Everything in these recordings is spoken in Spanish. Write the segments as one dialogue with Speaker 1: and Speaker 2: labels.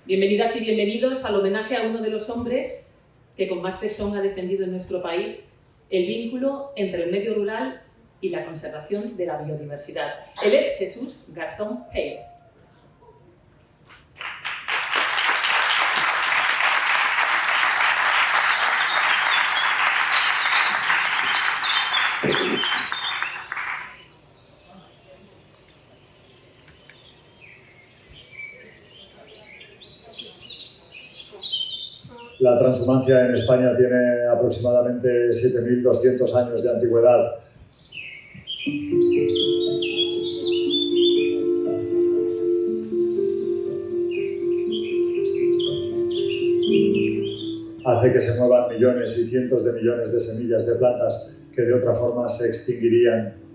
Speaker 1: Bienvenidas y bienvenidos al homenaje a uno de los hombres que con más tesón ha defendido en nuestro país el vínculo entre el medio rural y la conservación de la biodiversidad. Él es Jesús Garzón Hale.
Speaker 2: La transhumancia en España tiene aproximadamente 7.200 años de antigüedad. Hace que se muevan millones y cientos de millones de semillas de plantas que de otra forma se extinguirían.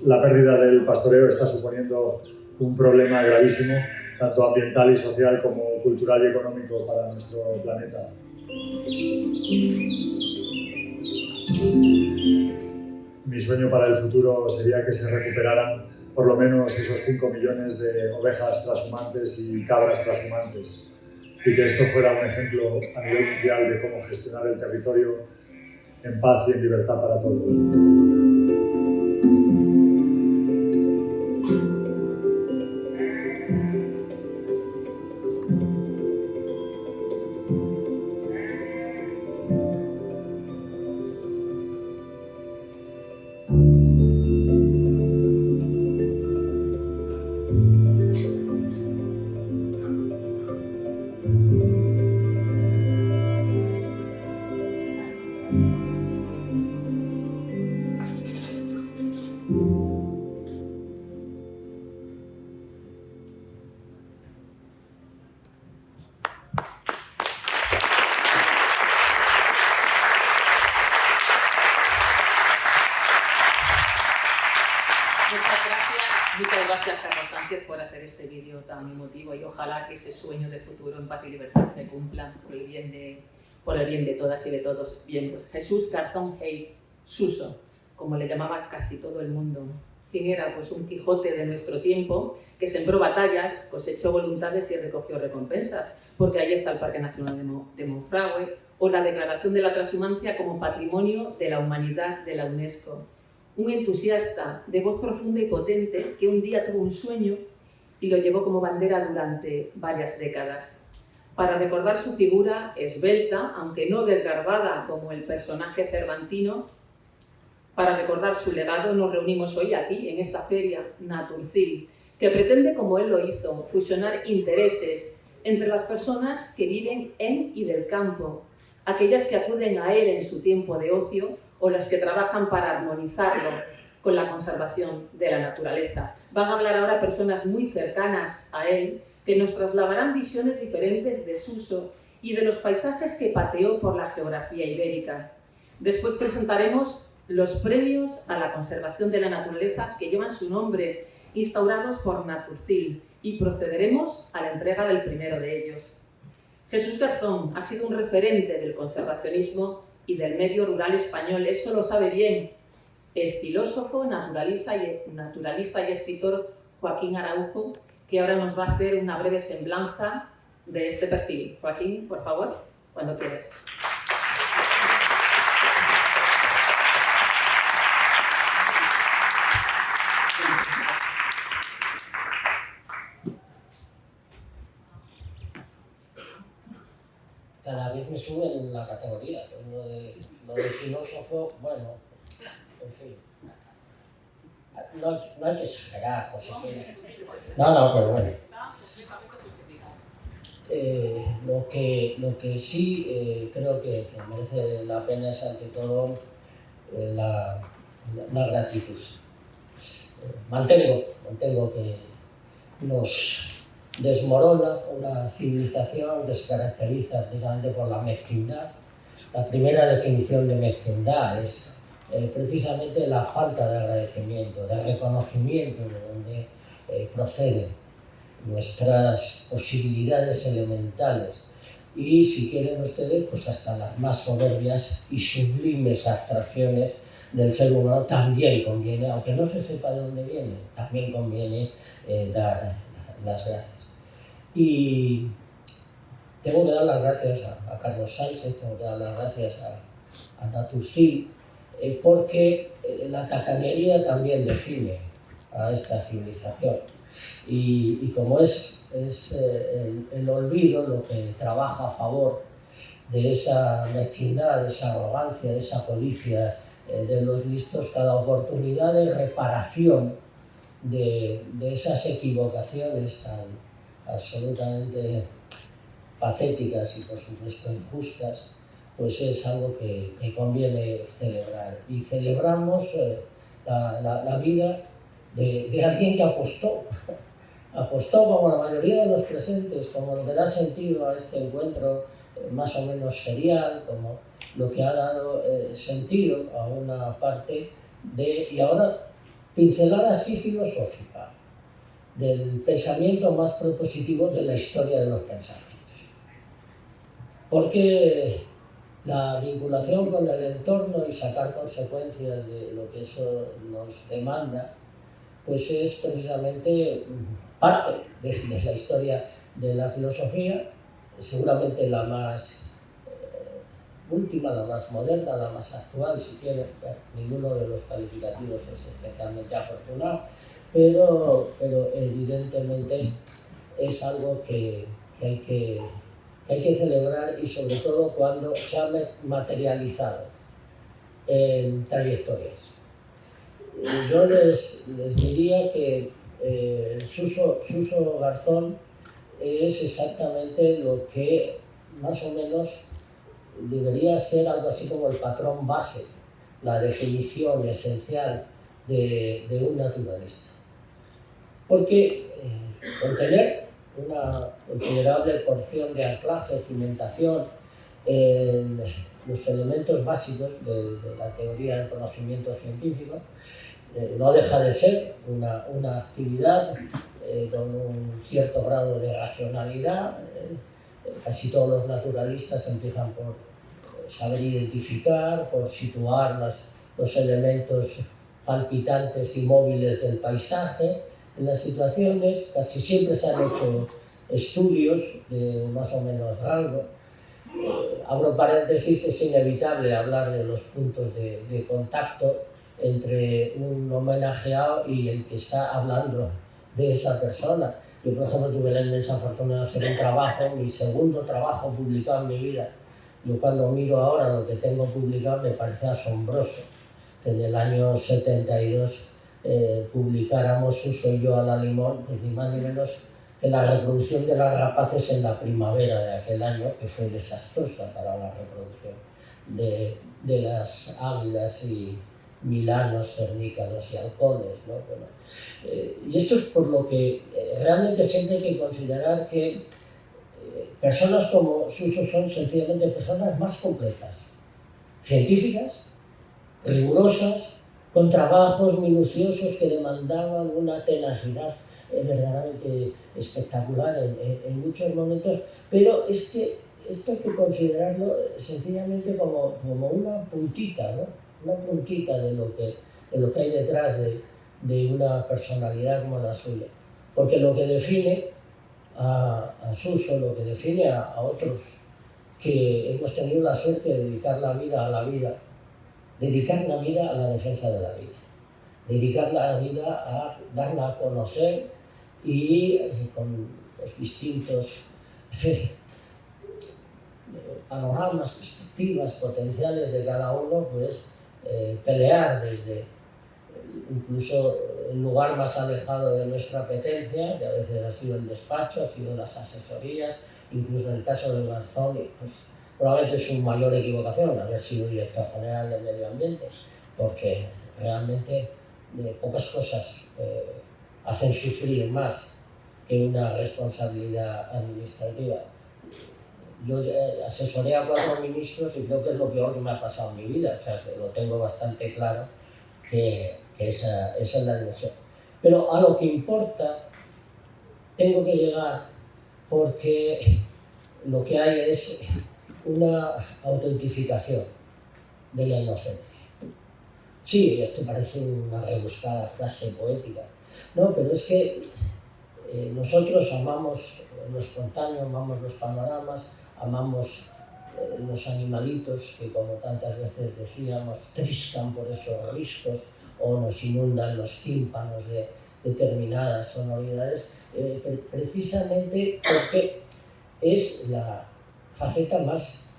Speaker 2: La pérdida del pastoreo está suponiendo un problema gravísimo, tanto ambiental y social como cultural y económico para nuestro planeta. Mi sueño para el futuro sería que se recuperaran por lo menos esos 5 millones de ovejas transhumantes y cabras transhumantes, y que esto fuera un ejemplo a nivel mundial de cómo gestionar el territorio en paz y en libertad para todos.
Speaker 1: Muchas gracias, Carlos Sánchez, por hacer este vídeo tan emotivo, y ojalá que ese sueño de futuro en paz y libertad se cumpla por el bien de todas y de todos. Bien, pues Jesús Garzón Hale, Suso, como le llamaba casi todo el mundo. ¿Quién era? Pues un Quijote de nuestro tiempo que sembró batallas, cosechó voluntades y recogió recompensas, porque ahí está el Parque Nacional de Monfragüe o la Declaración de la Transhumancia como Patrimonio de la Humanidad de la UNESCO. Un entusiasta de voz profunda y potente que un día tuvo un sueño y lo llevó como bandera durante varias décadas. Para recordar su figura esbelta, aunque no desgarbada como el personaje cervantino, para recordar su legado nos reunimos hoy aquí en esta feria Naturcil, que pretende, como él lo hizo, fusionar intereses entre las personas que viven en y del campo, aquellas que acuden a él en su tiempo de ocio o las que trabajan para armonizarlo con la conservación de la naturaleza. Van a hablar ahora personas muy cercanas a él que nos trasladarán visiones diferentes de Suso y de los paisajes que pateó por la geografía ibérica. Después presentaremos los premios a la conservación de la naturaleza que llevan su nombre, instaurados por Naturcil, y procederemos a la entrega del primero de ellos. Jesús Garzón ha sido un referente del conservacionismo y del medio rural español, eso lo sabe bien el filósofo, naturalista y escritor Joaquín Araujo, que ahora nos va a hacer una breve semblanza de este perfil. Joaquín, por favor, cuando quieras.
Speaker 3: Cada vez me suben la categoría, lo de filósofo, bueno, en fin. No hay que exagerar, Josefina. No, pero bueno. Lo que sí creo que merece la pena es, ante todo, la gratitud. Mantengo que nos desmorona una civilización que se caracteriza precisamente por la mezquindad. La primera definición de mezquindad es precisamente la falta de agradecimiento, de reconocimiento de donde proceden, nuestras posibilidades elementales y, si quieren ustedes, pues hasta las más soberbias y sublimes abstracciones del ser humano también conviene, aunque no se sepa de dónde vienen, también conviene dar las gracias. Y tengo que dar las gracias a Carlos Sánchez, tengo que dar las gracias a Naturcil, porque la tacañería también define a esta civilización. Y como es el olvido lo que trabaja a favor de esa mezquindad, de esa arrogancia, de esa codicia de los listos, cada oportunidad de reparación de esas equivocaciones tan absolutamente patéticas y, por supuesto, injustas, pues es algo que conviene celebrar. Y celebramos la vida de alguien que apostó como la mayoría de los presentes, como lo que da sentido a este encuentro más o menos serial, como lo que ha dado sentido a una parte y ahora pincelada así filosófica, del pensamiento más propositivo de la historia de los pensamientos. Porque la vinculación con el entorno y sacar consecuencias de lo que eso nos demanda, pues es precisamente parte de la historia de la filosofía, seguramente la más última, la más moderna, la más actual, si quieren. Ninguno de los calificativos es especialmente afortunado, pero evidentemente es algo que hay que celebrar, y sobre todo cuando se ha materializado en trayectorias. Yo les diría que Suso Garzón es exactamente lo que más o menos debería ser algo así como el patrón base, la definición esencial de un naturalista. Porque contener una considerable porción de anclaje, cimentación en los elementos básicos de la teoría del conocimiento científico, no deja de ser una actividad con un cierto grado de racionalidad. Casi todos los naturalistas empiezan por saber identificar, por situar los elementos palpitantes y móviles del paisaje en las situaciones. Casi siempre se han hecho estudios de más o menos rango. Abro paréntesis, es inevitable hablar de los puntos de contacto entre un homenajeado y el que está hablando de esa persona. Yo, por ejemplo, tuve la inmensa fortuna de hacer un trabajo, mi segundo trabajo publicado en mi vida. Yo, cuando miro ahora lo que tengo publicado, me parece asombroso que en el año 72 publicáramos Suso y yo a la limón, pues ni más ni menos que la reproducción de las rapaces en la primavera de aquel año, que fue desastrosa para la reproducción de las águilas y milanos, cernícalos y halcones, ¿no? Bueno, y esto es por lo que realmente siempre hay que considerar que personas como Suso son sencillamente personas más complejas, científicas, rigurosas, con trabajos minuciosos que demandaban una tenacidad verdaderamente espectacular en muchos momentos, pero es que esto hay que considerarlo sencillamente como una puntita, ¿no? Una puntita de lo que hay detrás de una personalidad como la suya. Porque lo que define a Suso, lo que define a otros que hemos tenido la suerte de dedicar la vida a la vida, dedicar la vida a la defensa de la vida, dedicar la vida a darla a conocer y con los distintos panoramas, perspectivas potenciales de cada uno, pues pelear desde incluso el lugar más alejado de nuestra apetencia, que a veces ha sido el despacho, ha sido las asesorías, incluso en el caso de Garzón, pues probablemente es su mayor equivocación haber sido director general del medio ambiente, porque realmente pocas cosas hacen sufrir más que una responsabilidad administrativa. Yo asesoré a 4 ministros y creo que es lo peor que me ha pasado en mi vida, o sea que lo tengo bastante claro que esa es la dimensión. Pero a lo que importa tengo que llegar porque lo que hay es una autentificación de la inocencia. Sí, esto parece una rebuscada frase poética, no, pero es que nosotros amamos lo espontáneo, amamos los panoramas, amamos los animalitos que, como tantas veces decíamos, triscan por esos riscos o nos inundan los tímpanos de determinadas sonoridades, precisamente porque es la faceta más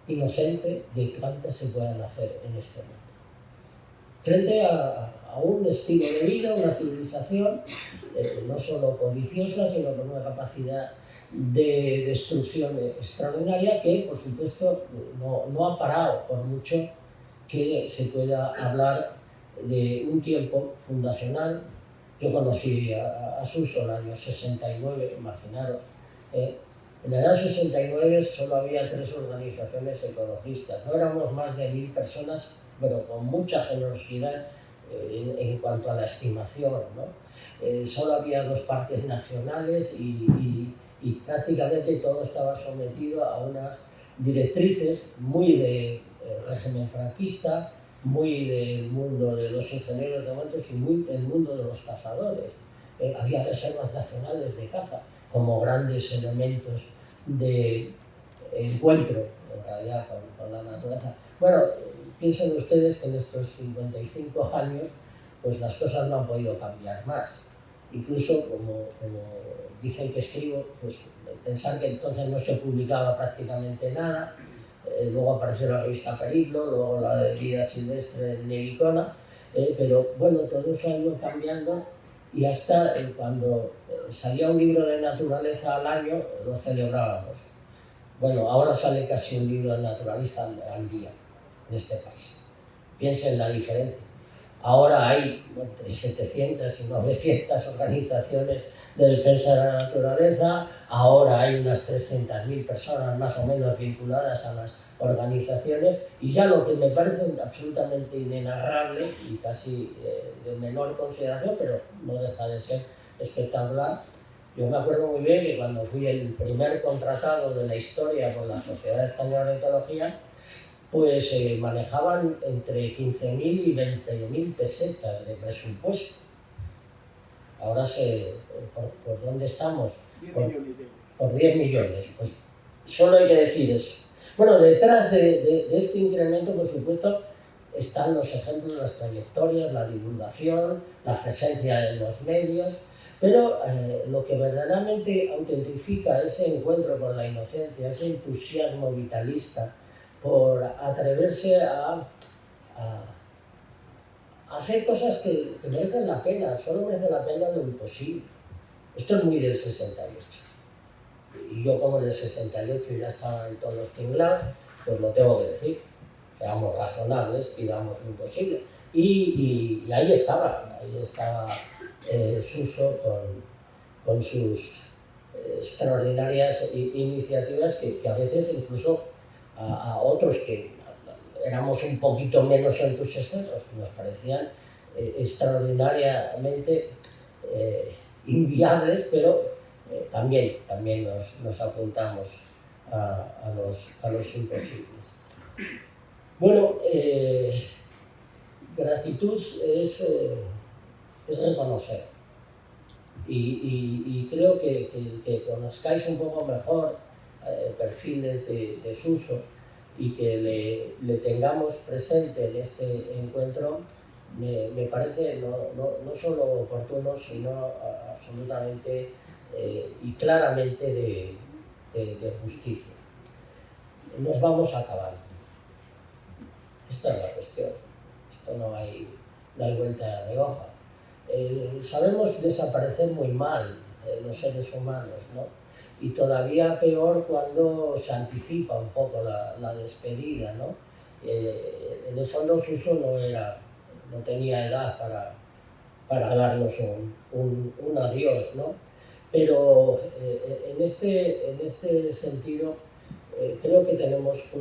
Speaker 3: inocente de cuantas se puedan hacer en este mundo. Frente a un estilo de vida, una civilización, no solo codiciosa, sino con una capacidad de destrucción extraordinaria que, por supuesto, no ha parado, por mucho que se pueda hablar de un tiempo fundacional. Yo conocí a Suso en el año 69, imaginaros. En el año 69 solo había 3 organizaciones ecologistas. No éramos más de 1000 personas, pero con mucha generosidad en cuanto a la estimación, ¿no? Solo había 2 parques nacionales y prácticamente todo estaba sometido a unas directrices muy de régimen franquista, muy del mundo de los ingenieros de montes y muy del mundo de los cazadores. Había reservas nacionales de caza como grandes elementos de encuentro, en realidad, con la naturaleza. Bueno, piensen ustedes que en estos 55 años pues las cosas no han podido cambiar más. Incluso, como dicen que escribo, pues pensar que entonces no se publicaba prácticamente nada. Luego apareció la revista Periplo, luego la de Vida Silvestre en Nevicona, pero bueno, todo eso ha ido cambiando y hasta cuando salía un libro de naturaleza al año lo celebrábamos. Bueno, ahora sale casi un libro de naturaleza al día en este país. Piensen en la diferencia. Ahora hay entre 700 y 900 organizaciones de defensa de la naturaleza, ahora hay unas 300.000 personas más o menos vinculadas a las organizaciones, y ya lo que me parece absolutamente inenarrable y casi de menor consideración, pero no deja de ser espectacular. Yo me acuerdo muy bien que cuando fui el primer contratado de la historia por la Sociedad Española de Ornitología, pues manejaban entre 15.000 y 20.000 pesetas de presupuesto. Ahora ¿por dónde estamos?
Speaker 4: 10 millones de euros.
Speaker 3: Por 10 millones. Pues solo hay que decir eso. Bueno, detrás de este incremento, por supuesto, están los ejemplos, las trayectorias, la divulgación, la presencia en los medios, pero lo que verdaderamente autentifica ese encuentro con la inocencia, ese entusiasmo vitalista por atreverse a hacer cosas que merecen la pena, solo merece la pena lo imposible. Esto es muy del 68. Y yo, como en el 68 ya estaba en todos los tinglados, pues lo tengo que decir. Seamos razonables, pidamos lo imposible. Y ahí estaba Suso con sus extraordinarias iniciativas que a veces incluso a otros que éramos un poquito menos entusiastas nos parecían extraordinariamente inviables, pero también nos apuntamos a los imposibles. Bueno, gratitud es reconocer y creo que conozcáis un poco mejor perfiles de Suso y que le tengamos presente en este encuentro me parece no solo oportuno, sino absolutamente y claramente de justicia. Nos vamos a acabar. Esta es la cuestión. Esto no hay vuelta de hoja. Sabemos desaparecer muy mal los seres humanos, ¿no? Y todavía peor cuando se anticipa un poco la despedida, ¿no? En el fondo Suso no tenía edad para darnos un adiós, ¿no? Pero en este sentido creo que tenemos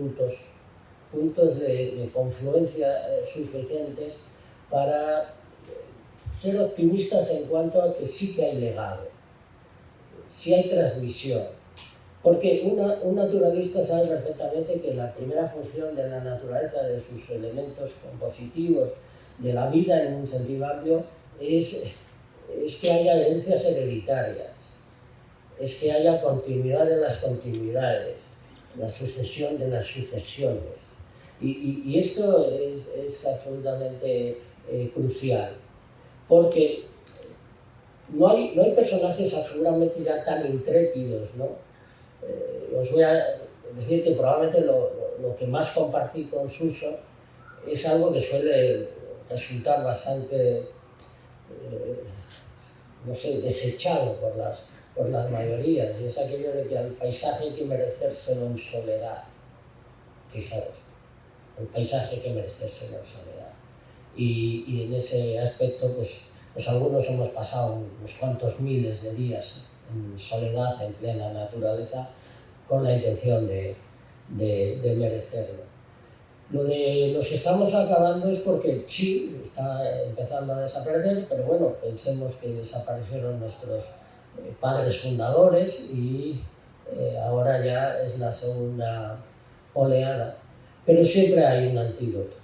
Speaker 3: puntos de confluencia suficientes para ser optimistas en cuanto a que sí que hay legado, sí hay transmisión. Porque un naturalista sabe perfectamente que la primera función de la naturaleza, de sus elementos compositivos, de la vida en un sentido amplio, es que haya herencias hereditarias, es que haya continuidad de las continuidades, la sucesión de las sucesiones. Y esto es absolutamente crucial, porque no hay personajes seguramente ya tan intrépidos, ¿no? Os voy a decir que probablemente lo que más compartí con Suso es algo que suele resultar bastante, no sé, desechado por las mayorías, y es aquello de que al paisaje hay que merecérselo en soledad. Fijaros, el paisaje hay que merecérselo en soledad. Y en ese aspecto, pues algunos hemos pasado unos cuantos miles de días en soledad, en plena naturaleza, con la intención de merecerlo. Lo de nos estamos acabando es porque sí, está empezando a desaparecer, pero bueno, pensemos que desaparecieron nuestros padres fundadores y ahora ya es la segunda oleada. Pero siempre hay un antídoto,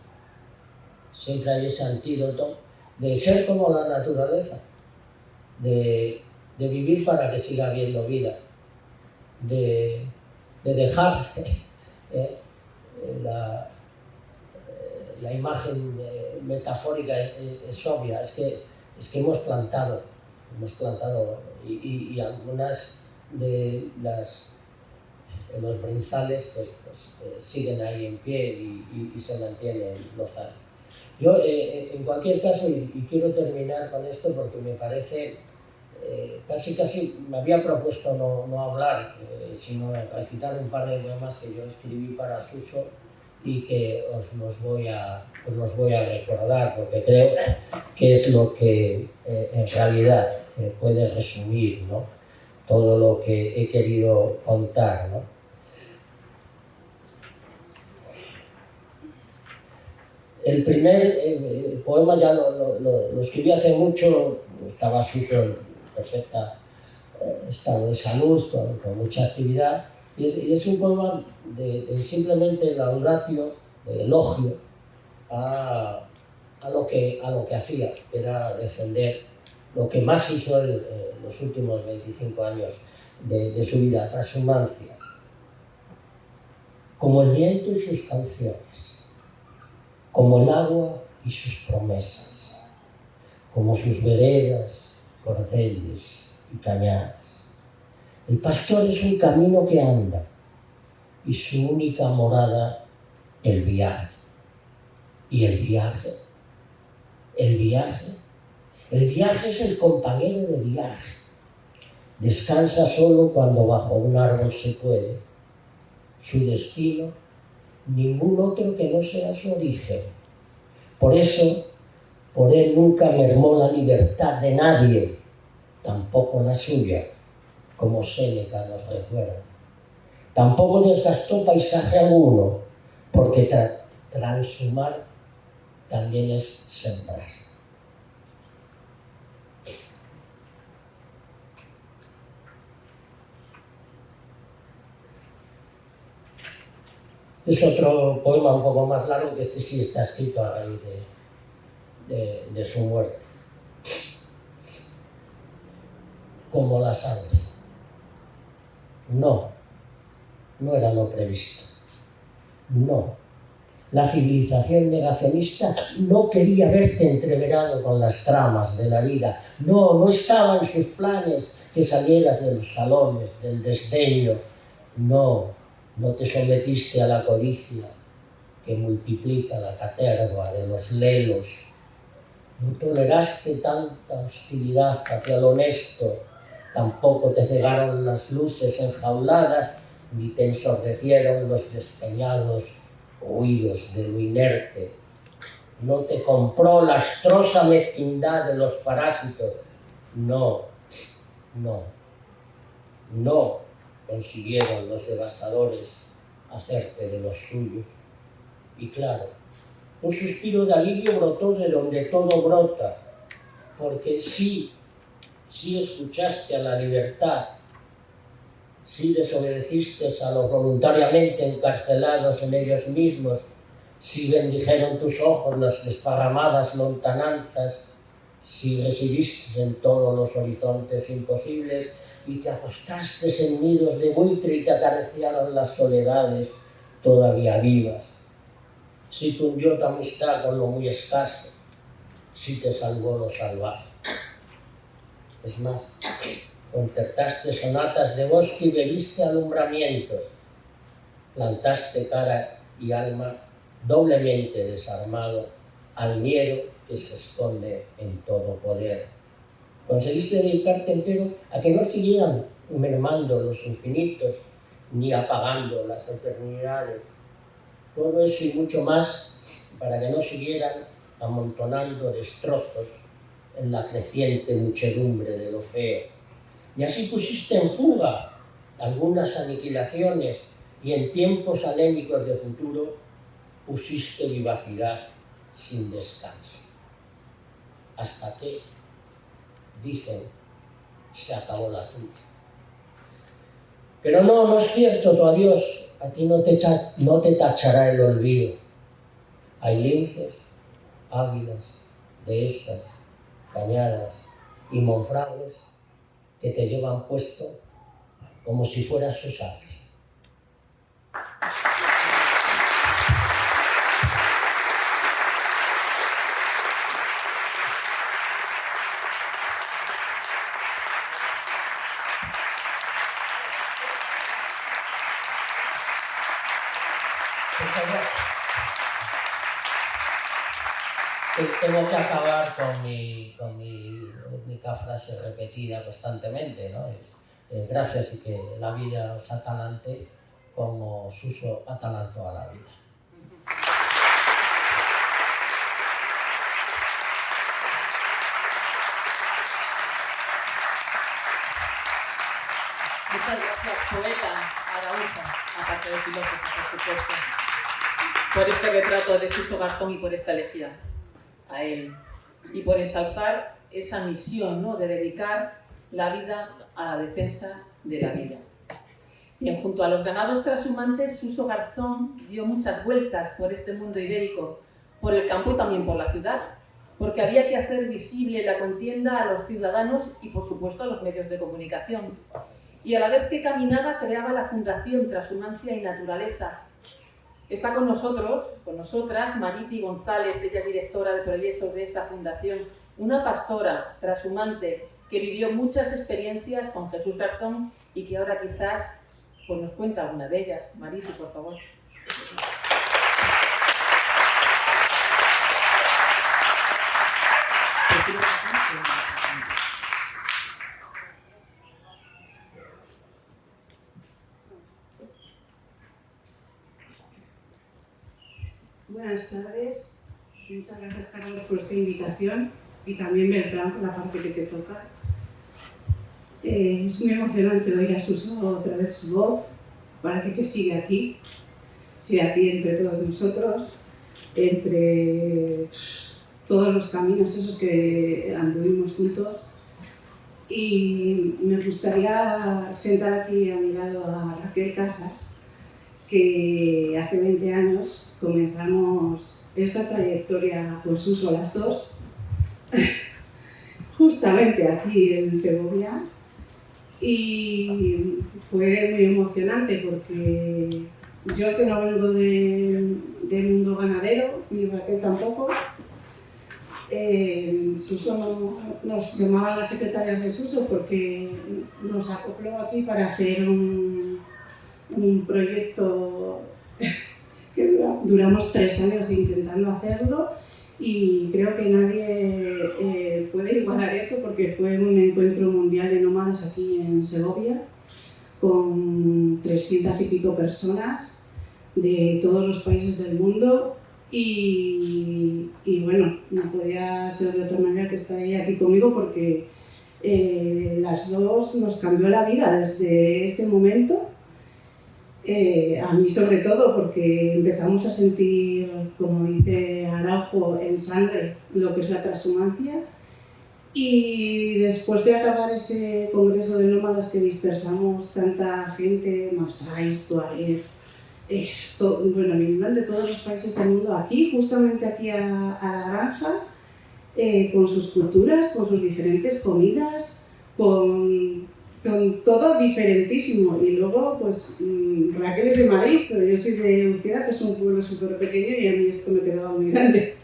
Speaker 3: siempre hay ese antídoto de ser como la naturaleza, de vivir para que siga habiendo vida, de dejar la imagen metafórica es obvia, es que hemos plantado y algunas de los brenzales pues siguen ahí en pie y se mantienen los años. Yo, en cualquier caso, y quiero terminar con esto porque me parece, casi me había propuesto no hablar, sino citar un par de poemas que yo escribí para Suso y que os los voy a recordar, porque creo que es lo que en realidad puede resumir, ¿no?, todo lo que he querido contar, ¿no? El primer poema ya lo escribí hace mucho, estaba Suso en perfecto estado de salud, con mucha actividad, y es un poema de simplemente laudatio, de elogio a lo que hacía, que era defender lo que más hizo en los últimos 25 años de su vida, transhumancia, como el viento y sus canciones, como el agua y sus promesas, como sus veredas, cordeles y cañadas. El pastor es un camino que anda y su única morada el viaje. Y el viaje es el compañero de viaje. Descansa solo cuando bajo un árbol se puede. Su destino, ningún otro que no sea su origen. Por eso, por él nunca mermó la libertad de nadie, tampoco la suya, como Séneca nos recuerda. Tampoco desgastó paisaje alguno, porque transhumar también es sembrar. Es otro poema un poco más largo, que este sí está escrito a raíz de su muerte. Como la sangre. No era lo previsto. No. La civilización negacionista no quería verte entreverado con las tramas de la vida. No estaba en sus planes que salieras de los salones, del desdeño. No te sometiste a la codicia que multiplica la caterva de los lelos. No toleraste tanta hostilidad hacia lo honesto. Tampoco te cegaron las luces enjauladas, ni te ensordecieron los despeñados oídos de lo inerte. No te compró la astrosa mezquindad de los parásitos. No consiguieron los devastadores hacerte de los suyos. Y claro, un suspiro de alivio brotó de donde todo brota, porque si escuchaste a la libertad, si desobedeciste a los voluntariamente encarcelados en ellos mismos, si bendijeron tus ojos las desparramadas lontananzas, si residiste en todos los horizontes imposibles y te acostaste en nidos de buitre y te acariciaron las soledades todavía vivas, si cundió tu amistad con lo muy escaso, si te salvó lo salvaje. Es más, concertaste sonatas de bosque y bebiste alumbramientos, plantaste cara y alma doblemente desarmado al miedo que se esconde en todo poder. Conseguiste dedicarte entero a que no siguieran mermando los infinitos ni apagando las eternidades. Todo eso y mucho más para que no siguieran amontonando destrozos en la creciente muchedumbre de lo feo. Y así pusiste en fuga algunas aniquilaciones y en tiempos anémicos de futuro pusiste vivacidad sin descanso. Hasta que, dicen, se acabó la tuya. Pero no es cierto tu adiós. A ti no te tachará el olvido. Hay linces, águilas, dehesas, cañadas y monfragües que te llevan puesto como si fueras su sangre. Tengo que acabar con mi única frase repetida constantemente, ¿no? Gracias y que la vida os atalante como Suso atalantó a la vida.
Speaker 1: Muchas gracias, poeta Arauza, aparte de filósofo, por supuesto, por este retrato de Suso Garzón y por esta elegía a él, y por ensalzar esa misión, ¿no?, de dedicar la vida a la defensa de la vida. Bien, junto a los ganados trashumantes, Suso Garzón dio muchas vueltas por este mundo ibérico, por el campo y también por la ciudad, porque había que hacer visible la contienda a los ciudadanos y, por supuesto, a los medios de comunicación. Y a la vez que caminaba, creaba la Fundación Trashumancia y Naturaleza. Está con nosotros, con nosotras, Mariti González, ella directora de proyectos de esta fundación, una pastora trashumante que vivió muchas experiencias con Jesús Garzón y que ahora quizás pues, nos cuenta alguna de ellas. Mariti, por favor.
Speaker 4: Buenas tardes, muchas gracias Carlos por esta invitación y también Beltrán por la parte que te toca. Es muy emocionante oír a Suso otra vez su voz, parece que sigue aquí entre todos nosotros, entre todos los caminos esos que anduvimos juntos, y me gustaría sentar aquí a mi lado a Raquel Casas, que hace 20 años comenzamos esa trayectoria con Suso las dos, justamente aquí en Segovia, y fue muy emocionante porque yo que no vengo del mundo ganadero, ni Raquel tampoco, Suso nos llamaban las secretarias de Suso porque nos acopló aquí para hacer un proyecto que duramos 3 años intentando hacerlo y creo que nadie puede igualar eso porque fue un encuentro mundial de nómadas aquí en Segovia con 300 y pico personas de todos los países del mundo y bueno, no podía ser de otra manera que estar ella aquí conmigo porque las dos nos cambió la vida desde ese momento. A mí sobre todo porque empezamos a sentir, como dice Araujo, en sangre lo que es la transhumancia Y después de acabar ese congreso de nómadas que dispersamos tanta gente, masáis, tuaregs, bueno, vinieron de todos los países del mundo aquí, justamente aquí a la granja, con sus culturas, con sus diferentes comidas, con todo diferentísimo. Y luego, pues, Raquel es de Madrid, pero yo soy de Uceda, que es un pueblo súper pequeño, y a mí esto me quedaba muy grande.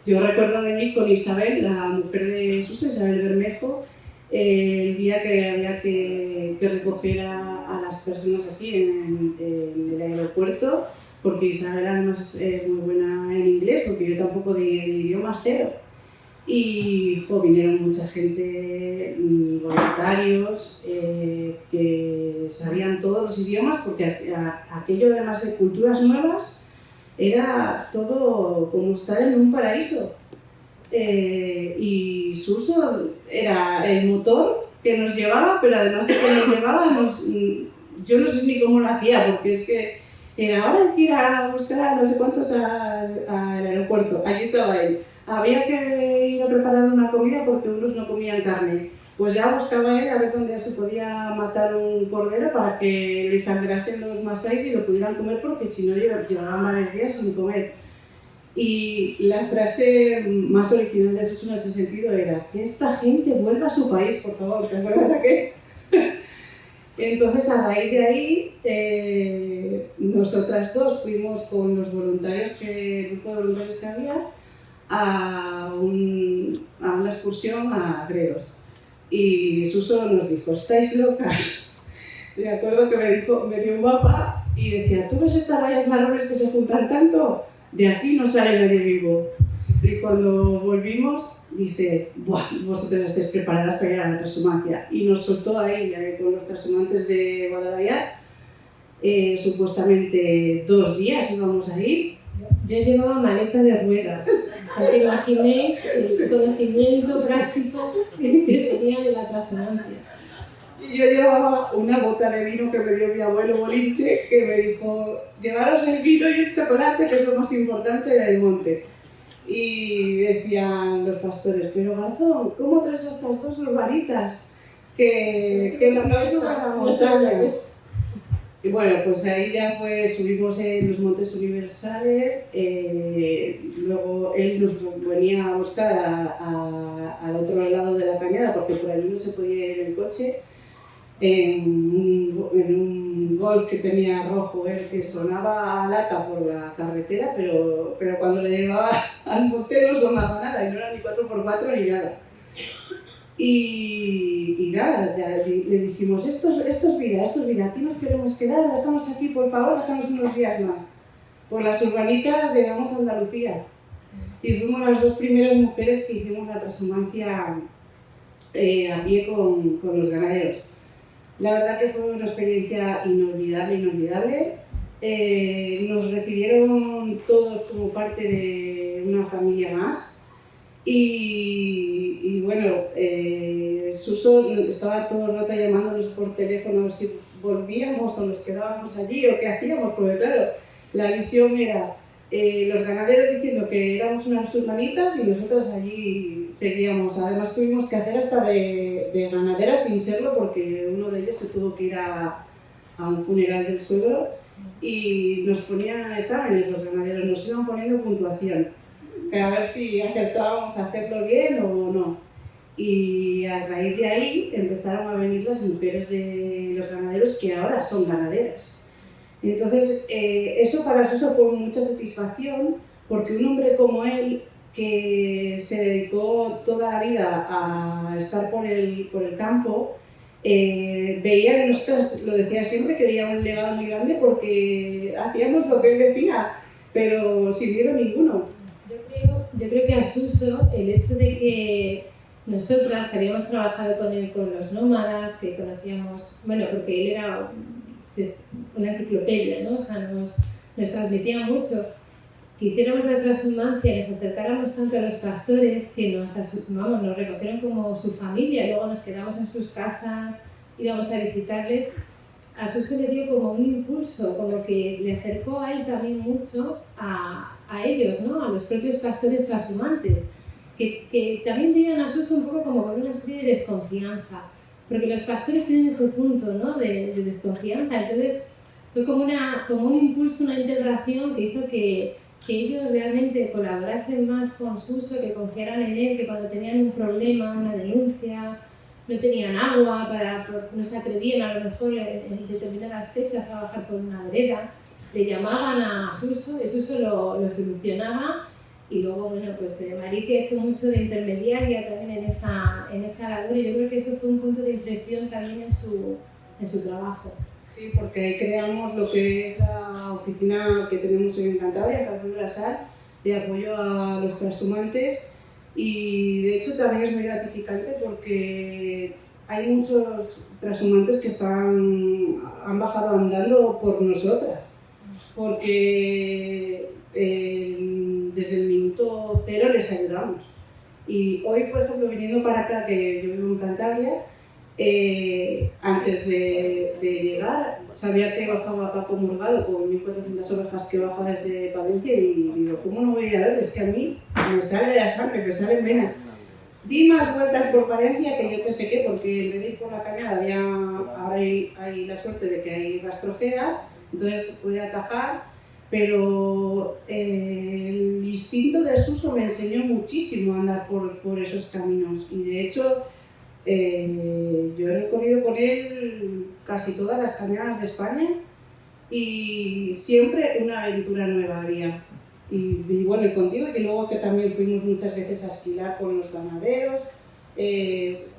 Speaker 4: Yo recuerdo venir con Isabel, la mujer de Suso, Isabel Bermejo, el día que había que recoger a las personas aquí en el aeropuerto, porque Isabel además es muy buena en inglés, porque yo tampoco de idiomas cero. Y vinieron mucha gente, voluntarios, que sabían todos los idiomas, porque aquello además de culturas nuevas era todo como estar en un paraíso. Y Suso era el motor que nos llevaba, pero además de que nos llevaba, yo no sé ni cómo lo hacía, porque es que era ahora hay que ir a buscar a no sé cuántos al aeropuerto. Allí estaba él. Había que ir a preparar una comida porque unos no comían carne. Pues ya buscaba él a ver dónde se podía matar un cordero para que le sangrasen los masáis y lo pudieran comer, porque si no llevaban varios días sin comer. Y la frase más original de Suso en ese sentido era: que esta gente vuelva a su país, por favor. ¿Te acuerdas de qué? Entonces, a raíz de ahí, nosotras dos fuimos con los voluntarios, el grupo de voluntarios que había, a una excursión a Gredos. Y Suso nos dijo: estáis locas. Me acuerdo que me dio un mapa y decía: ¿tú ves estas rayas marrones que se juntan tanto? De aquí no sale nadie vivo. Y cuando volvimos, dice: buah, vosotros estáis preparadas para ir a la transhumancia. Y nos soltó ahí con los transhumantes de Guadalajara. Supuestamente 2 días íbamos a ir.
Speaker 5: Yo llevaba maleta de ruedas. Os imaginéis el conocimiento práctico que tenía de la transhumancia.
Speaker 4: Y yo llevaba una bota de vino que me dio mi abuelo Bolinche, que me dijo: llevaros el vino y el chocolate, que es lo más importante del monte. Y decían los pastores: pero Garzón, ¿cómo traes a estas 2 urbanitas? Que no suban a la montaña. Y bueno, pues ahí ya subimos en los Montes Universales, luego él nos venía a buscar al otro lado de la cañada, porque por allí no se podía ir en coche, en un Golf que tenía rojo, que sonaba a lata por la carretera, pero cuando le llevaba al monte no sonaba nada, y no era ni 4x4 ni nada. Y nada, le dijimos: esto es vida, aquí nos queremos quedar, déjanos aquí, por favor, déjanos unos días más. Por las urbanitas llegamos a Andalucía y fuimos las 2 primeras mujeres que hicimos la transhumancia a pie con los ganaderos. La verdad que fue una experiencia inolvidable. Nos recibieron todos como parte de una familia más. Y bueno, Suso estaba todo el rato llamándonos por teléfono a ver si volvíamos o nos quedábamos allí o qué hacíamos, porque claro, la visión era los ganaderos diciendo que éramos unas hermanitas y nosotros allí seguíamos. Además tuvimos que hacer hasta de ganaderas sin serlo, porque uno de ellos se tuvo que ir a un funeral del suegro y nos ponían exámenes los ganaderos, nos iban poniendo puntuación, a ver si acertábamos a hacerlo bien o no. Y a raíz de ahí empezaron a venir las mujeres de los ganaderos, que ahora son ganaderas. Entonces, eso para Suso fue mucha satisfacción, porque un hombre como él, que se dedicó toda la vida a estar por el campo, veía que nosotros, lo decía siempre, que quería un legado muy grande porque hacíamos lo que él decía, pero sin miedo ninguno.
Speaker 5: Yo creo que a Suso el hecho de que nosotras, que habíamos trabajado con él con los nómadas, que conocíamos, bueno, porque él era una enciclopedia, ¿no? O sea, nos transmitía mucho, que hiciéramos la transhumancia, nos acercáramos tanto a los pastores que nos recogieron como su familia, y luego nos quedamos en sus casas, íbamos a visitarles. A Suso le dio como un impulso, como que le acercó a él también mucho a ellos, ¿no? A los propios pastores transhumantes. que también veían a Suso un poco como con una serie de desconfianza, porque los pastores tienen ese punto, ¿no?, de desconfianza. Entonces fue como un impulso, una integración que hizo que ellos realmente colaborasen más con Suso, que confiaran en él, que cuando tenían un problema, una denuncia, no tenían agua, no se atrevían a lo mejor en determinadas fechas a bajar por una vereda, le llamaban a Suso y Suso lo solucionaba. Y luego, bueno, pues Marique ha hecho mucho de intermediaria también en esa labor, y yo creo que eso fue un punto de inflexión también en su trabajo.
Speaker 4: Sí, porque ahí creamos lo que es la oficina que tenemos en Cantabria, Carrefour de la Sal, de apoyo a los transhumantes, y de hecho también es muy gratificante porque hay muchos transhumantes que han bajado andando por nosotras, porque desde el minuto cero les ayudamos. Y hoy, por ejemplo, viniendo para acá, que yo vivo en Cantabria, antes de llegar, sabía que bajaba Paco Morgado con 1.400 ovejas que baja desde Palencia, y digo, ¿cómo no voy a ir a ver? Es que a mí me sale de la sangre, me sale en vena. Di más vueltas por Palencia que yo que sé qué, porque en vez de ir por la cañada ahora hay la suerte de que hay rastrojeras, entonces pude atajar, pero el instinto de Suso me enseñó muchísimo a andar por esos caminos, y de hecho yo he recorrido con él casi todas las cañadas de España y siempre una aventura nueva había. Y bueno, y contigo, y luego que también fuimos muchas veces a esquilar con los ganaderos.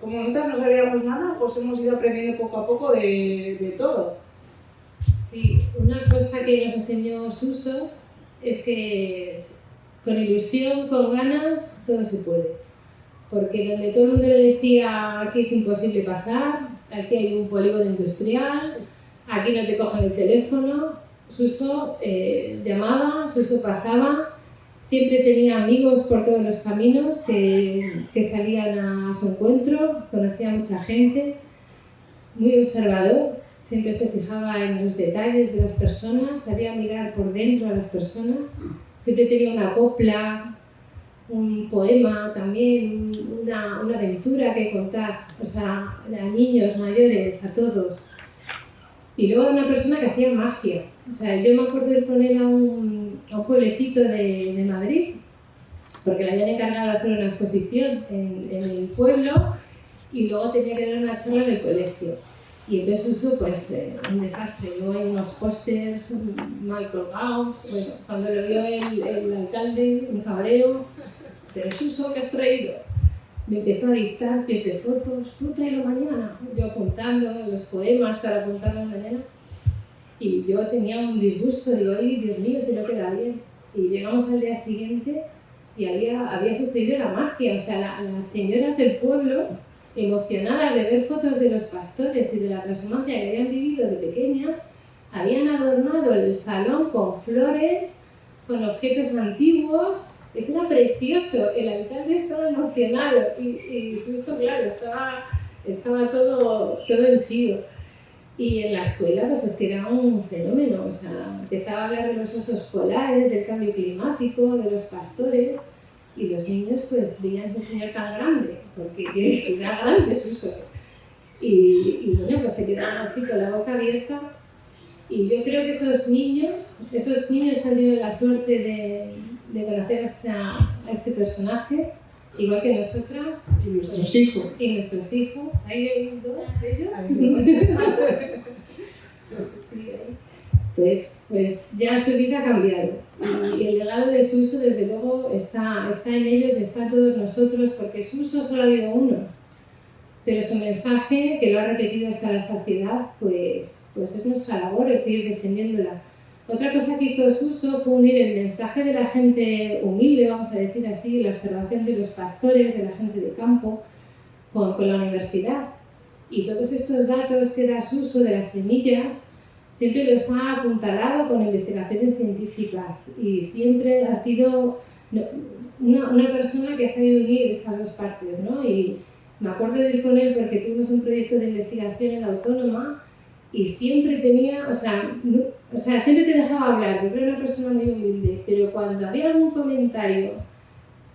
Speaker 4: Como nosotras no sabíamos nada, pues hemos ido aprendiendo poco a poco de todo.
Speaker 5: Sí, una cosa que nos enseñó Suso es que con ilusión, con ganas, todo se puede. Porque donde todo el mundo le decía aquí es imposible pasar, aquí hay un polígono industrial, aquí no te cogen el teléfono, Suso llamaba, Suso pasaba, siempre tenía amigos por todos los caminos que salían a su encuentro, conocía a mucha gente, muy observador, siempre se fijaba en los detalles de las personas, sabía mirar por dentro a las personas, siempre tenía una copla, un poema también, una aventura que contar, o sea, a niños, mayores, a todos. Y luego era una persona que hacía magia. O sea, yo me acuerdo de ir con él a un pueblecito de Madrid, porque le habían encargado de hacer una exposición en el pueblo y luego tenía que dar una charla en el colegio. Y entonces Suso, pues, un desastre. Luego hay unos pósters mal colgados. Bueno, cuando lo vio el alcalde, un cabreo. Pero Suso, ¿qué has traído? Me empezó a dictar pies de fotos. Tú tráelo mañana. Yo apuntando los poemas para apuntarlos mañana. Y yo tenía un disgusto. Digo, ay, Dios mío, si no queda bien. Y llegamos al día siguiente y había sucedido la magia. O sea, las señoras del pueblo, emocionadas de ver fotos de los pastores y de la transhumancia que habían vivido de pequeñas, habían adornado el salón con flores, con objetos antiguos. Eso era precioso, el alcalde estaba emocionado y Suso, claro, estaba todo henchido. Y en la escuela, pues es que era un fenómeno, o sea, empezaba a hablar de los osos polares, del cambio climático, de los pastores, y los niños pues veían a ese señor tan grande, porque era grande Suso. Y bueno, pues se quedaban así con la boca abierta. Y yo creo que esos niños que han tenido la suerte de conocer a este personaje, igual que nosotras.
Speaker 4: Y nuestros hijos.
Speaker 5: Y nuestros hijos. ¿Ahí hay dos de ellos? Pues ya su vida ha cambiado. Y el legado de Suso, desde luego, está en ellos, está en todos nosotros, porque Suso solo ha habido uno. Pero su mensaje, que lo ha repetido hasta la saciedad, pues es nuestra labor, es seguir defendiéndola. Otra cosa que hizo Suso fue unir el mensaje de la gente humilde, vamos a decir así, la observación de los pastores, de la gente de campo, con la universidad. Y todos estos datos que da Suso de las semillas, siempre los ha apuntalado con investigaciones científicas y siempre ha sido una persona que ha sabido unir esas dos partes, ¿no? Y me acuerdo de ir con él porque tuvimos un proyecto de investigación en la Autónoma y siempre tenía, o sea, siempre te dejaba hablar, porque era una persona muy humilde, pero cuando había algún comentario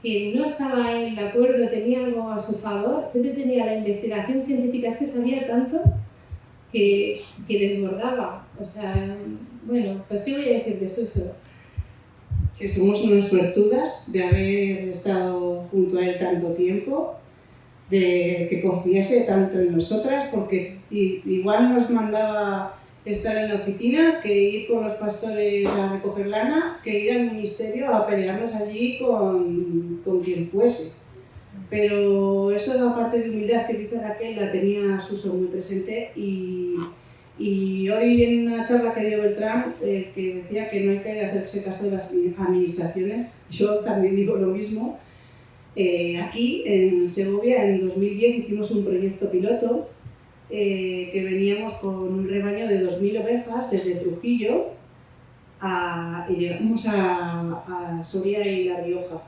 Speaker 5: que no estaba él de acuerdo, tenía algo a su favor, siempre tenía la investigación científica, es que sabía tanto que desbordaba. O sea, bueno, pues ¿qué voy a decir de Suso?
Speaker 4: Que somos unas suertudas de haber estado junto a él tanto tiempo, de que confiase tanto en nosotras, porque igual nos mandaba estar en la oficina que ir con los pastores a recoger lana, que ir al ministerio a pelearnos allí con quien fuese. Pero eso es la parte de humildad que dice Raquel, la tenía Suso muy presente, y hoy en una charla que dio Beltrán, que decía que no hay que hacerse caso de las administraciones, yo también digo lo mismo. Aquí en Segovia en 2010 hicimos un proyecto piloto que veníamos con un rebaño de 2.000 ovejas desde Trujillo y llegamos a Soria y La Rioja.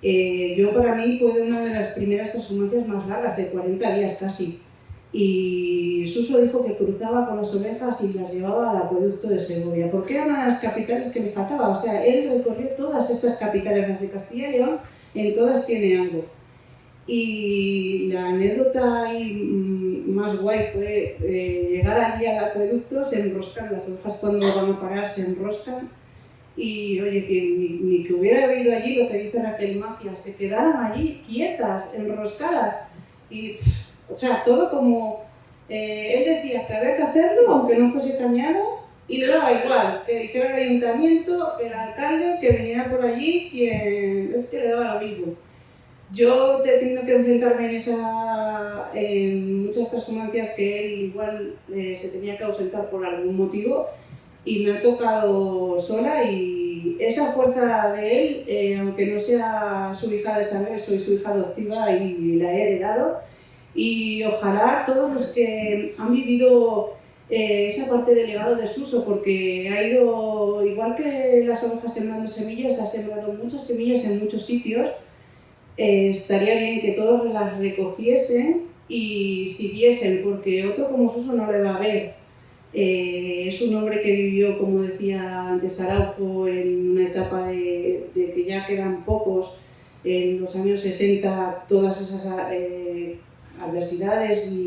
Speaker 4: Yo para mí fue una de las primeras transhumancias más largas, de 40 días casi. Y Suso dijo que cruzaba con las ovejas y las llevaba al acueducto de Segovia, porque era una de las capitales que le faltaba. O sea, él recorrió todas estas capitales, las de Castilla y León, en todas tiene algo. Y la anécdota más guay fue llegar allí al acueducto, se enroscan las ovejas cuando van a parar, se enroscan. Y oye, que ni que hubiera habido allí lo que dice Raquel Magia, se quedaron allí quietas, enroscadas. Y, o sea, todo como él decía que había que hacerlo, aunque no fuese cañado, y le daba igual, que dijera el ayuntamiento, el alcalde, que viniera por allí, quien es que le daba lo mismo. Yo he tenido que enfrentarme en muchas transhumancias que él igual se tenía que ausentar por algún motivo, y me ha tocado sola, y esa fuerza de él, aunque no sea su hija de sangre, soy su hija adoptiva y la he heredado, y ojalá todos los que han vivido esa parte del legado de Suso, porque ha ido, igual que las ovejas sembrando semillas, ha sembrado muchas semillas en muchos sitios. Estaría bien que todos las recogiesen y siguiesen, porque otro como Suso no le va a ver. Es un hombre que vivió, como decía antes Araujo, en una etapa de que ya quedan pocos, en los años 60, todas esas adversidades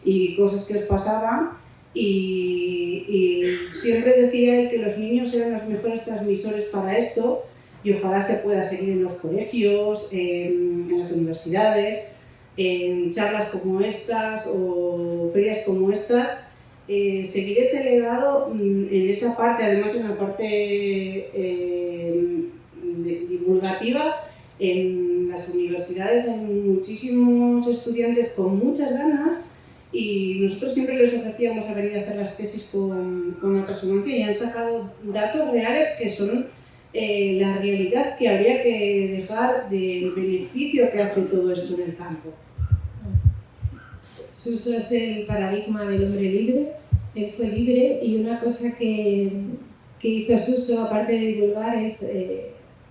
Speaker 4: y cosas que os pasaban, y siempre decía que los niños eran los mejores transmisores para esto, y ojalá se pueda seguir en los colegios, en las universidades, en charlas como estas o ferias como estas, seguir ese legado en esa parte, además en la parte divulgativa. En las universidades hay muchísimos estudiantes con muchas ganas, y nosotros siempre les ofrecíamos a venir a hacer las tesis con la transhumancia, y han sacado datos reales que son la realidad que habría que dejar del beneficio que hace todo esto en el campo.
Speaker 5: Suso es el paradigma del hombre libre. Él fue libre, y una cosa que hizo Suso, aparte de divulgar, es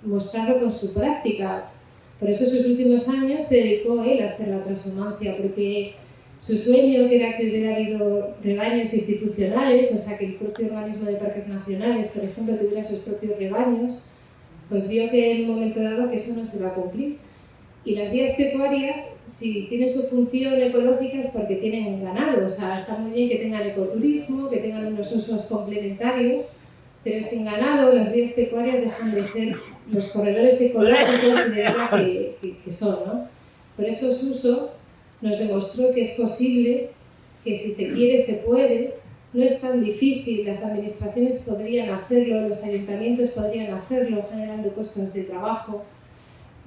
Speaker 5: mostrarlo con su práctica. Por eso sus últimos años se dedicó él a hacer la transhumancia, porque su sueño, que era que hubiera habido rebaños institucionales, o sea, que el propio organismo de parques nacionales, por ejemplo, tuviera sus propios rebaños, pues vio que en un momento dado que eso no se va a cumplir. Y las vías pecuarias, si tienen su función ecológica, es porque tienen ganado. O sea, está muy bien que tengan ecoturismo, que tengan unos usos complementarios, pero sin ganado las vías pecuarias dejan de ser los corredores ecológicos de vida que son, ¿no? Por eso Suso nos demostró que es posible, que si se quiere se puede, no es tan difícil, las administraciones podrían hacerlo, los ayuntamientos podrían hacerlo, generando puestos de trabajo.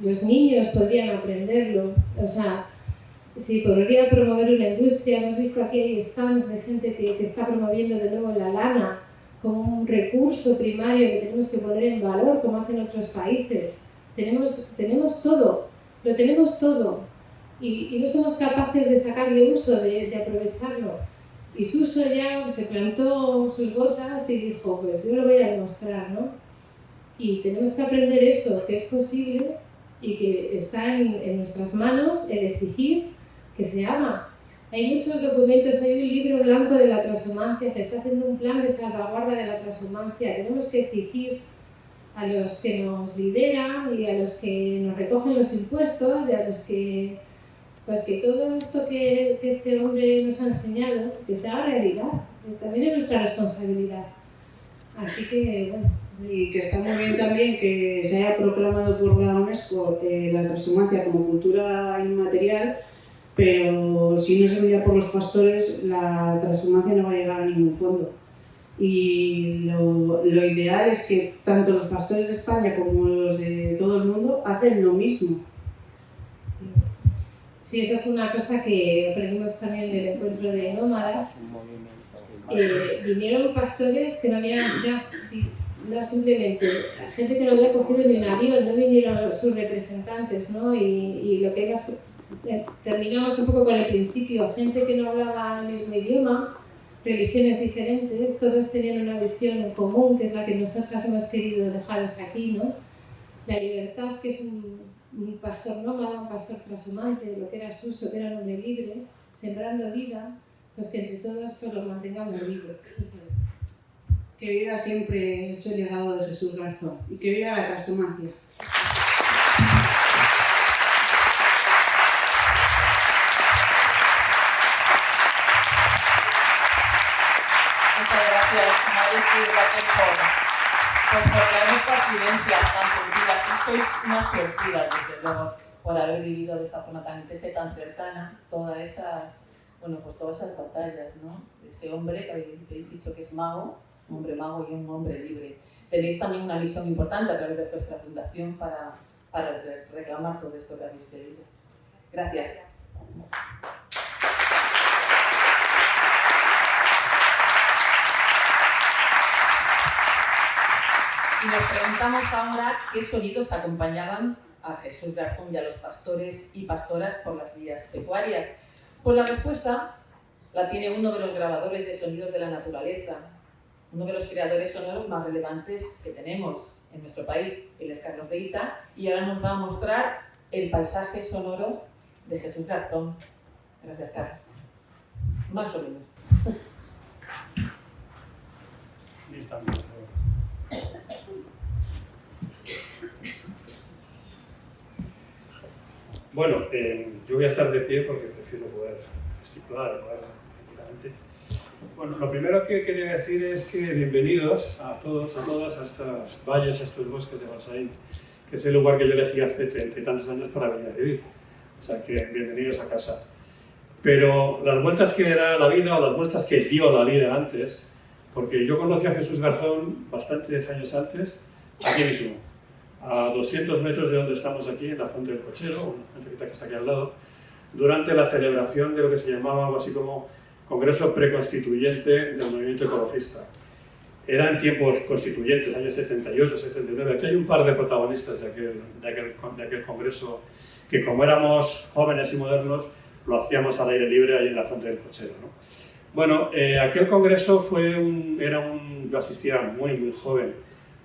Speaker 5: Los niños podrían aprenderlo, o sea, si podría promover una industria. Hemos visto aquí hay stands de gente que está promoviendo de nuevo la lana como un recurso primario que tenemos que poner en valor, como hacen otros países. Tenemos todo, lo tenemos todo, y no somos capaces de sacarle uso, de aprovecharlo. Y Suso ya se plantó sus botas y dijo, pues yo lo voy a demostrar, ¿no? Y tenemos que aprender eso, que es posible, y que está en nuestras manos el exigir que se haga. Hay muchos documentos, hay un libro blanco de la transhumancia, se está haciendo un plan de salvaguarda de la transhumancia. Tenemos que exigir a los que nos lideran y a los que nos recogen los impuestos y a los que, pues que todo esto que este hombre nos ha enseñado, que se haga realidad, pues también es nuestra responsabilidad. Así que, bueno.
Speaker 4: Y que está muy bien también que se haya proclamado por la UNESCO la transhumancia como cultura inmaterial, pero si no se mira por los pastores, la transhumancia no va a llegar a ningún fondo. Y lo ideal es que tanto los pastores de España como los de todo el mundo hacen lo mismo.
Speaker 5: Sí, eso fue una cosa que aprendimos también en el encuentro de nómadas. Vinieron pastores que no habían ya, sí, no simplemente, gente que no había cogido ni un avión, no vinieron sus representantes, ¿no? Y lo que terminamos un poco con el principio, gente que no hablaba el mismo idioma, religiones diferentes, todos tenían una visión en común, que es la que nosotras hemos querido dejaros aquí, ¿no? La libertad, que es un pastor nómada, un pastor transhumante, lo que era Suso, que era un hombre libre, sembrando vida, pues que entre todos pues, lo mantengamos vivo.
Speaker 4: Que viva siempre el legado de Jesús Garzón y que viva la transhumancia.
Speaker 1: Muchas gracias, Mauricio y Raquel, por traernos paciencia tan sentidas. Sois una suertuda, desde luego, por haber vivido de esa forma tan intensa y tan cercana todas esas batallas, ¿no? Ese hombre que habéis dicho que es mago, un hombre mago y un hombre libre. Tenéis también una misión importante a través de vuestra fundación para reclamar todo esto que habéis pedido. Gracias. Y nos preguntamos ahora qué sonidos acompañaban a Jesús Garzón y a los pastores y pastoras por las vías pecuarias. Pues la respuesta la tiene uno de los grabadores de sonidos de la naturaleza, uno de los creadores sonoros más relevantes que tenemos en nuestro país, él es Carlos de Ita, y ahora nos va a mostrar el paisaje sonoro de Jesús Garzón. Gracias, Carlos. Más o menos.
Speaker 6: Listo. Bueno, yo voy a estar de pie porque prefiero poder gesticular, prácticamente. Bueno, lo primero que quería decir es que bienvenidos a todos, a todas, a estos valles, a estos bosques de Balsaín, que es el lugar que yo elegí hace 30 y tantos años para venir a vivir. O sea que bienvenidos a casa. Pero las vueltas que da la vida, o las vueltas que dio la vida antes, porque yo conocí a Jesús Garzón bastantes años antes, aquí mismo, a 200 metros de donde estamos aquí, en la Fuente del Cochero, una cerquita que está aquí al lado, durante la celebración de lo que se llamaba algo así como Congreso Preconstituyente del Movimiento Ecologista. Eran tiempos constituyentes, años 78, 79. Aquí hay un par de protagonistas de aquel congreso que, como éramos jóvenes y modernos, lo hacíamos al aire libre ahí en la Fuente del Cochero, ¿no? Bueno, aquel congreso yo asistía muy joven,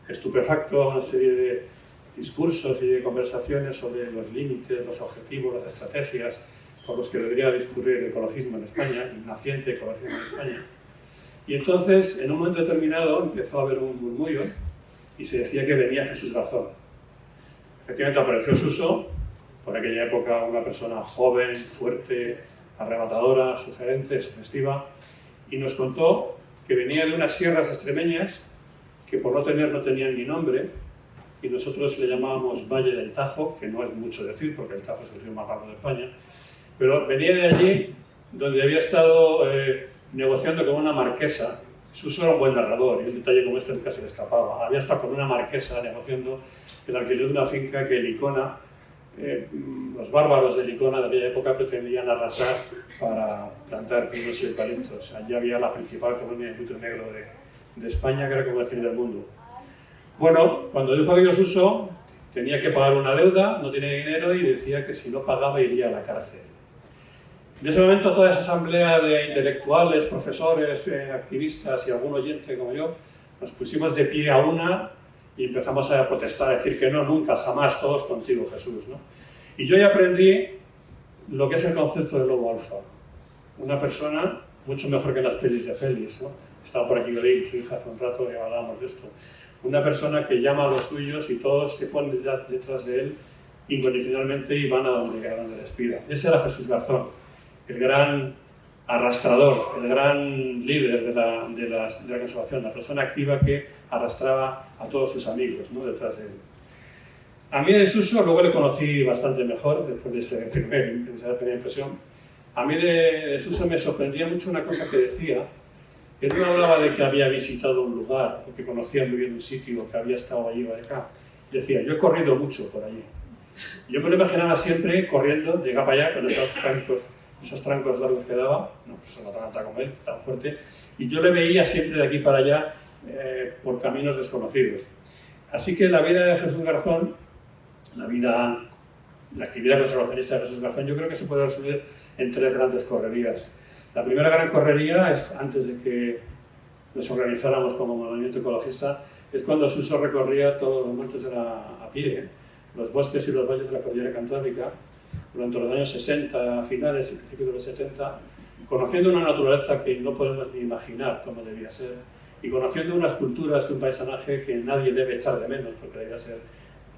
Speaker 6: estupefacto a una serie de discursos y de conversaciones sobre los límites, los objetivos, las estrategias por los que debería discurrir el ecologismo en España, el naciente ecologismo en España. Y entonces, en un momento determinado, empezó a haber un murmullo y se decía que venía Jesús Garzón. Efectivamente apareció Suso, por aquella época una persona joven, fuerte, arrebatadora, sugerente, sugestiva, y nos contó que venía de unas sierras extremeñas que por no tenían ni nombre, y nosotros le llamábamos Valle del Tajo, que no es mucho decir porque el Tajo es el río más largo de España, pero venía de allí donde había estado negociando con una marquesa. Suso era un buen narrador y un detalle como este nunca se le escapaba. Había estado con una marquesa negociando el alquiler de una finca que Licona, los bárbaros de Licona de aquella época pretendían arrasar para plantar pinos y eucaliptos. Allí había la principal colonia de buitre negro de España, que era como el fin del mundo. Bueno, cuando dijo aquello Suso, tenía que pagar una deuda, no tenía dinero y decía que si no pagaba iría a la cárcel. En ese momento toda esa asamblea de intelectuales, profesores, activistas y algún oyente como yo, nos pusimos de pie a una y empezamos a protestar, a decir que no, nunca, jamás, todos contigo, Jesús, ¿no? Y yo ya aprendí lo que es el concepto de lobo alfa. Una persona mucho mejor que en las pelis de Félix, ¿no? Estaba por aquí Grey, su hija, hace un rato y hablábamos de esto. una persona que llama a los suyos y todos se ponen detrás de él incondicionalmente y van a donde les pida. Ese era Jesús Garzón, el gran arrastrador, el gran líder de la conservación, la persona activa que arrastraba a todos sus amigos, ¿no?, detrás de él. A mí de Suso luego le conocí bastante mejor, después de esa primera impresión. A mí de Suso me sorprendía mucho una cosa que decía. Él no hablaba de que había visitado un lugar, o que conocía muy bien un sitio, o que había estado allí o acá. Decía, yo he corrido mucho por allí. Yo me lo imaginaba siempre corriendo de acá para allá, con esos trancos largos que daba, no pues no tan como él, tan fuerte, y yo le veía siempre de aquí para allá por caminos desconocidos. Así que la vida de Jesús Garzón, la actividad conservacionista de Jesús Garzón, yo creo que se puede resumir en 3 grandes correrías. La primera gran correría, es antes de que nos organizáramos como movimiento ecologista, es cuando Suso recorría todos los montes a pie, los bosques y los valles de la cordillera cantábrica, durante los años 60, finales y principios de los 70, conociendo una naturaleza que no podemos ni imaginar cómo debía ser, y conociendo unas culturas y un paisanaje que nadie debe echar de menos, porque debía ser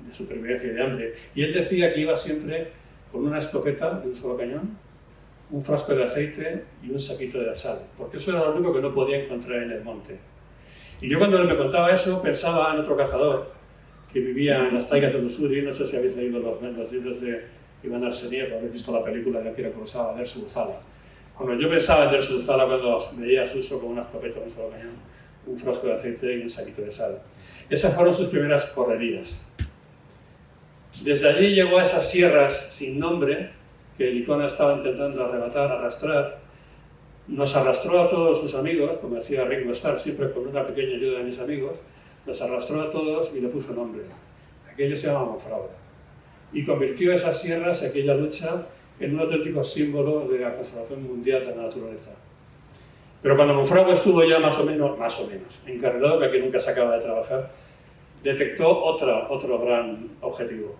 Speaker 6: de supervivencia y de hambre. Y él decía que iba siempre con una escopeta de un solo cañón, un frasco de aceite y un saquito de sal, porque eso era lo único que no podía encontrar en el monte. Y yo cuando él me contaba eso, pensaba en otro cazador que vivía en las taigas del Usuri. No sé si habéis leído los libros de Iván Arseniev, o habéis visto la película de Akira Kurosawa, Dersu Uzala. Bueno, yo pensaba en Dersu Uzala cuando veía a Suso con una escopeta de un solo cañón, un frasco de aceite y un saquito de sal. Esas fueron sus primeras correrías. Desde allí llegó a esas sierras sin nombre que el Icona estaba intentando arrastrar. Nos arrastró a todos sus amigos, como decía Ringo Starr, siempre con una pequeña ayuda de mis amigos, nos arrastró a todos y le puso nombre. Aquello se llama Monfragüe. Y convirtió esas sierras, aquella lucha, en un auténtico símbolo de la conservación mundial de la naturaleza. Pero cuando Monfragüe estuvo ya más o menos encarrilado, que aquí nunca se acaba de trabajar, detectó otro gran objetivo.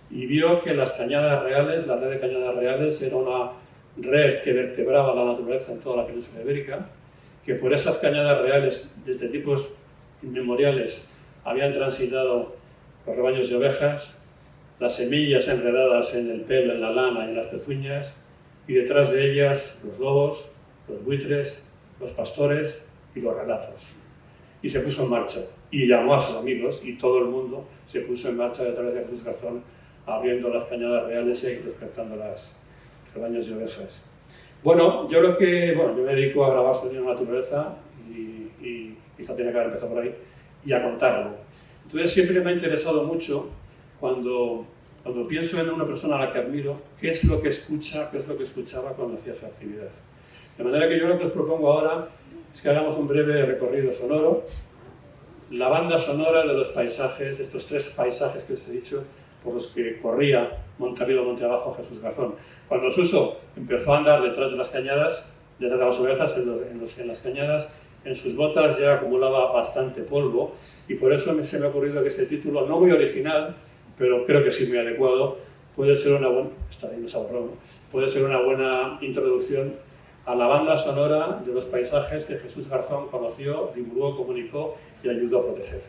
Speaker 6: Y vio que las cañadas reales, la red de cañadas reales, era una red que vertebraba la naturaleza en toda la península ibérica, que por esas cañadas reales, desde tiempos inmemoriales, habían transitado los rebaños de ovejas, las semillas enredadas en el pelo, en la lana y en las pezuñas, y detrás de ellas los lobos, los buitres, los pastores y los relatos. Y se puso en marcha, y llamó a sus amigos, y todo el mundo se puso en marcha detrás de Jesús Garzón, abriendo las cañadas reales y despertando los rebaños de ovejas. Bueno, yo me dedico a grabar sonido de la naturaleza, y quizá tiene que haber empezado por ahí, y a contarlo. Entonces siempre me ha interesado mucho, cuando pienso en una persona a la que admiro, qué es lo que escuchaba cuando hacía su actividad. De manera que yo lo que os propongo ahora es que hagamos un breve recorrido sonoro, la banda sonora de los paisajes, de estos 3 paisajes que os he dicho, por los que corría monte arriba, monte abajo Jesús Garzón. Cuando Suso empezó a andar detrás de las cañadas, detrás de las ovejas, en las cañadas, en sus botas ya acumulaba bastante polvo, y por eso se me ha ocurrido que este título, no muy original, pero creo que sí muy adecuado, puede ser una buena introducción a la banda sonora de los paisajes que Jesús Garzón conoció, divulgó, comunicó y ayudó a proteger.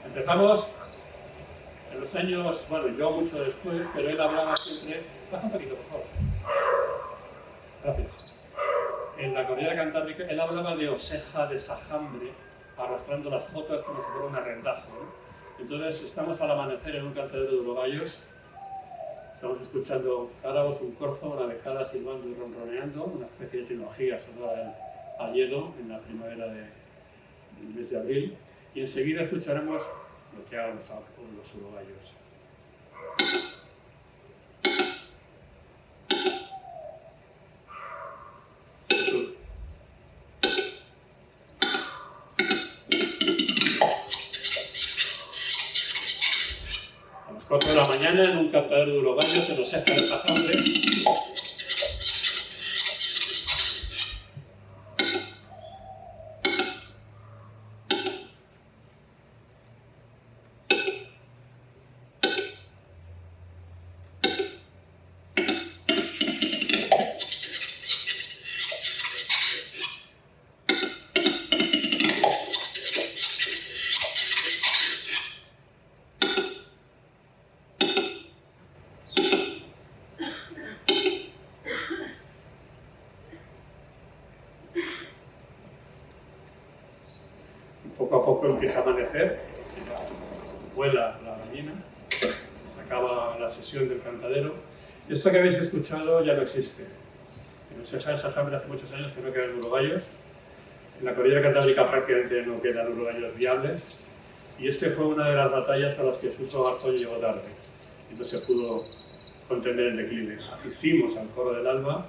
Speaker 6: Empezamos en los años, yo mucho después, pero él hablaba siempre... Baja un poquito, por favor. Gracias. En la cordillera cantábrica, él hablaba de oseja, de sajambre, arrastrando las jotas como si fuera un arrendajo, ¿no? Entonces, estamos al amanecer en un cantadero de urogallos, estamos escuchando cárabos, un corzo, una abejada silbando y ronroneando, una especie de trilogía sonora al hielo en la primavera del mes de abril, y enseguida escucharemos lo que hagan los urogallos. A las 4 de la mañana, en un cantadero de urogallos, en los Oseja de Sajambre, poco empieza a amanecer, vuela la gallina, se acaba la sesión del cantadero. Esto que habéis escuchado ya no existe. En esa fábrica hace muchos años que no quedan urogallos. En la cordillera cantábrica prácticamente no quedan urogallos viables. Y este fue una de las batallas a las que Suso Garzón llegó tarde y no se pudo contener el declive. Asistimos al coro del alba,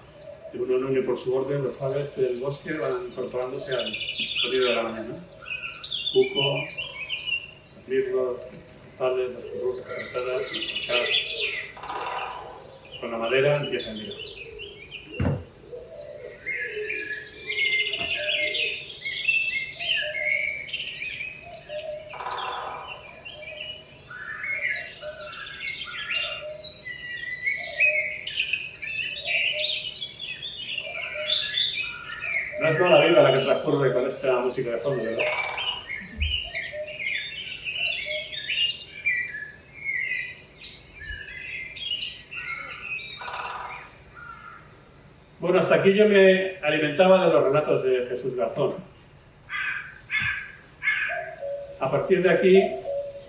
Speaker 6: de uno en uno y por su orden, los aves del bosque van incorporándose al sonido de la mañana. Cuco, los mirlos, los tales, las burbujas apretadas, los cantar. Con la madera empieza el día. No es mala vida la que transcurre con esta música de fondo, ¿verdad? Bueno, hasta aquí yo me alimentaba de los relatos de Jesús Garzón. A partir de aquí,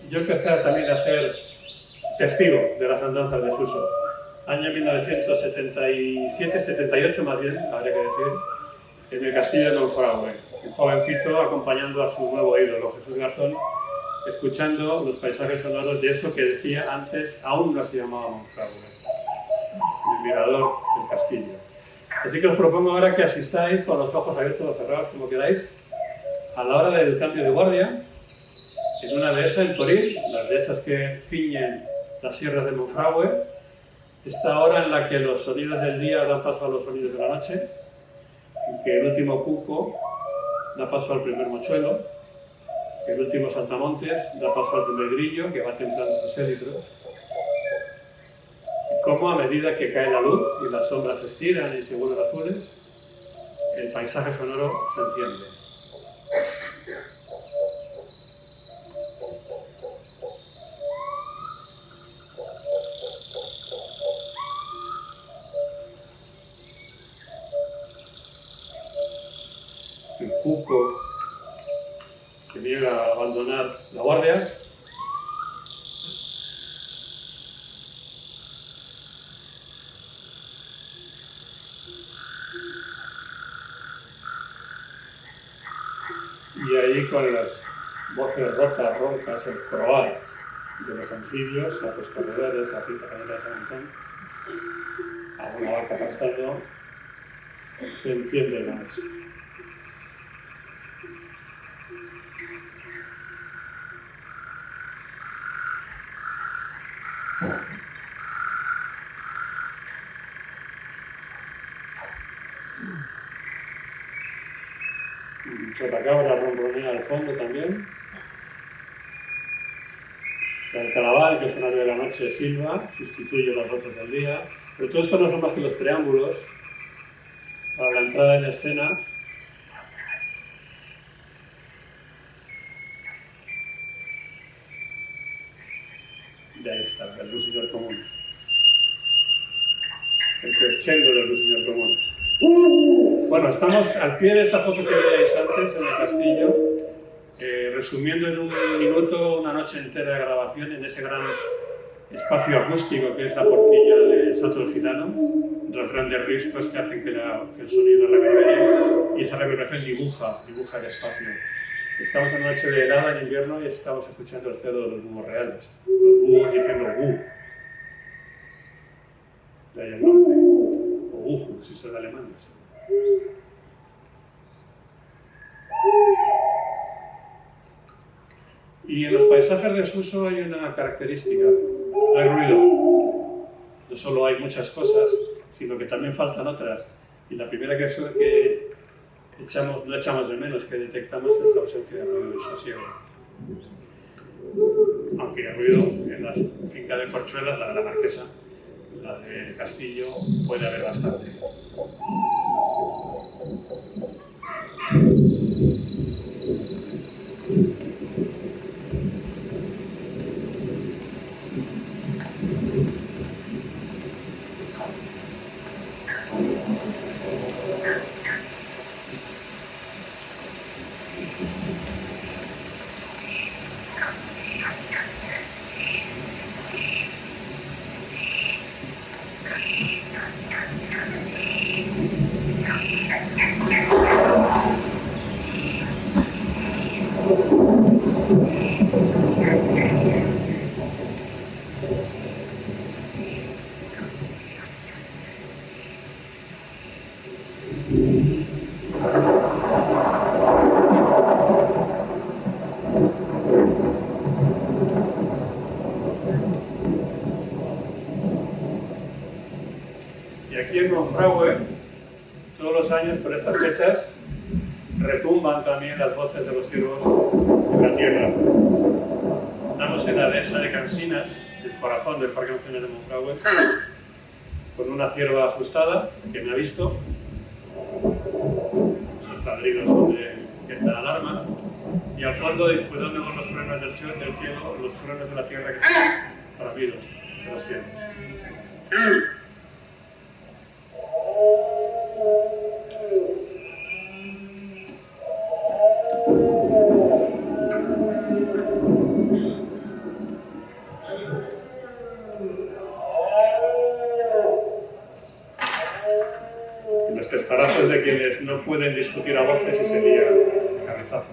Speaker 6: yo empecé también a ser testigo de las andanzas de Suso. Año 1977-78 más bien, habría que decir, en el castillo de Monfragüe, un jovencito acompañando a su nuevo ídolo, Jesús Garzón, escuchando los paisajes sonoros de eso que decía antes, aún no se llamaba Monfragüe, el mirador del castillo. Así que os propongo ahora que asistáis con los ojos abiertos o cerrados, como queráis, a la hora del cambio de guardia, en una dehesa en Toril, las dehesas que ciñen las sierras de Monfragüe, esta hora en la que los sonidos del día dan paso a los sonidos de la noche, en que el último cuco da paso al primer mochuelo, que el último saltamontes da paso al primer grillo, que va templando sus élitros, y cómo a medida que cae la luz y las sombras se estiran y se vuelven azules, el paisaje sonoro se enciende. El cuco se niega a abandonar la guardia. Y ahí con las voces rotas, roncas, el croar de los anfibios, a los corredores, a Rita Canela de San Antón, a una vaca pastando, se enciende la noche. Chotacabra ronronea al fondo también. El carnaval, que es una de la noche, silba, sustituye las voces del día. Pero todo esto no son más que los preámbulos para la entrada en escena de ahí está, del ruiseñor común. El crescendo del ruiseñor común. Bueno, estamos al pie de esa foto que veíais antes en el castillo, resumiendo en un minuto una noche entera de grabación en ese gran espacio acústico que es la portilla del Salto del Gitano, dos grandes riscos que hacen que el sonido reverbere, y esa reverberación dibuja el espacio. Estamos en una noche de helada en invierno y estamos escuchando el cerdo de los búhos reales, los búhos diciendo bu. De ahí el nombre, o buju, si son alemanes. Y en los paisajes de Suso hay una característica, hay ruido. No solo hay muchas cosas, sino que también faltan otras. Y la primera que no echamos de menos, que detectamos, es la ausencia de ruido y sosiego. Aunque el ruido en las fincas de corchuelas, la de la Marquesa, la del Castillo, puede haber bastante. Y aquí en Monfragüe, todos los años por estas fechas, retumban también las voces de los ciervos en la tierra. Estamos en la dehesa de Cansinas, el corazón del Parque Nacional de Monfragüe, con una cierva ajustada que me ha visto. Esos ladridos son de cierta alarma. Y al fondo, después donde vemos los truenos del cielo, los truenos de la tierra que son paramidos de los cielos. Los testarazos de quienes no pueden discutir a voces y se lían a cabezazos.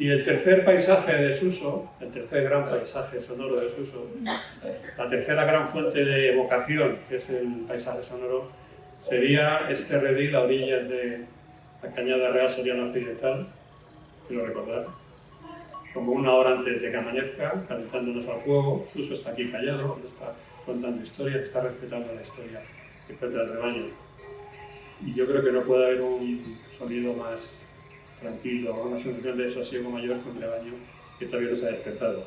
Speaker 6: Y el tercer paisaje de Suso, el tercer gran paisaje sonoro de Suso, la tercera gran fuente de evocación, que es el paisaje sonoro, sería este redil a orillas de la Cañada Real Soriana Occidental, quiero recordar, como una hora antes de que amanezca, calentándonos al fuego. Suso está aquí callado, no está contando historias, está respetando la historia que cuenta el rebaño. Y yo creo que no puede haber un sonido más tranquilo, una sensación de sosiego mayor que un rebaño que todavía no se ha despertado.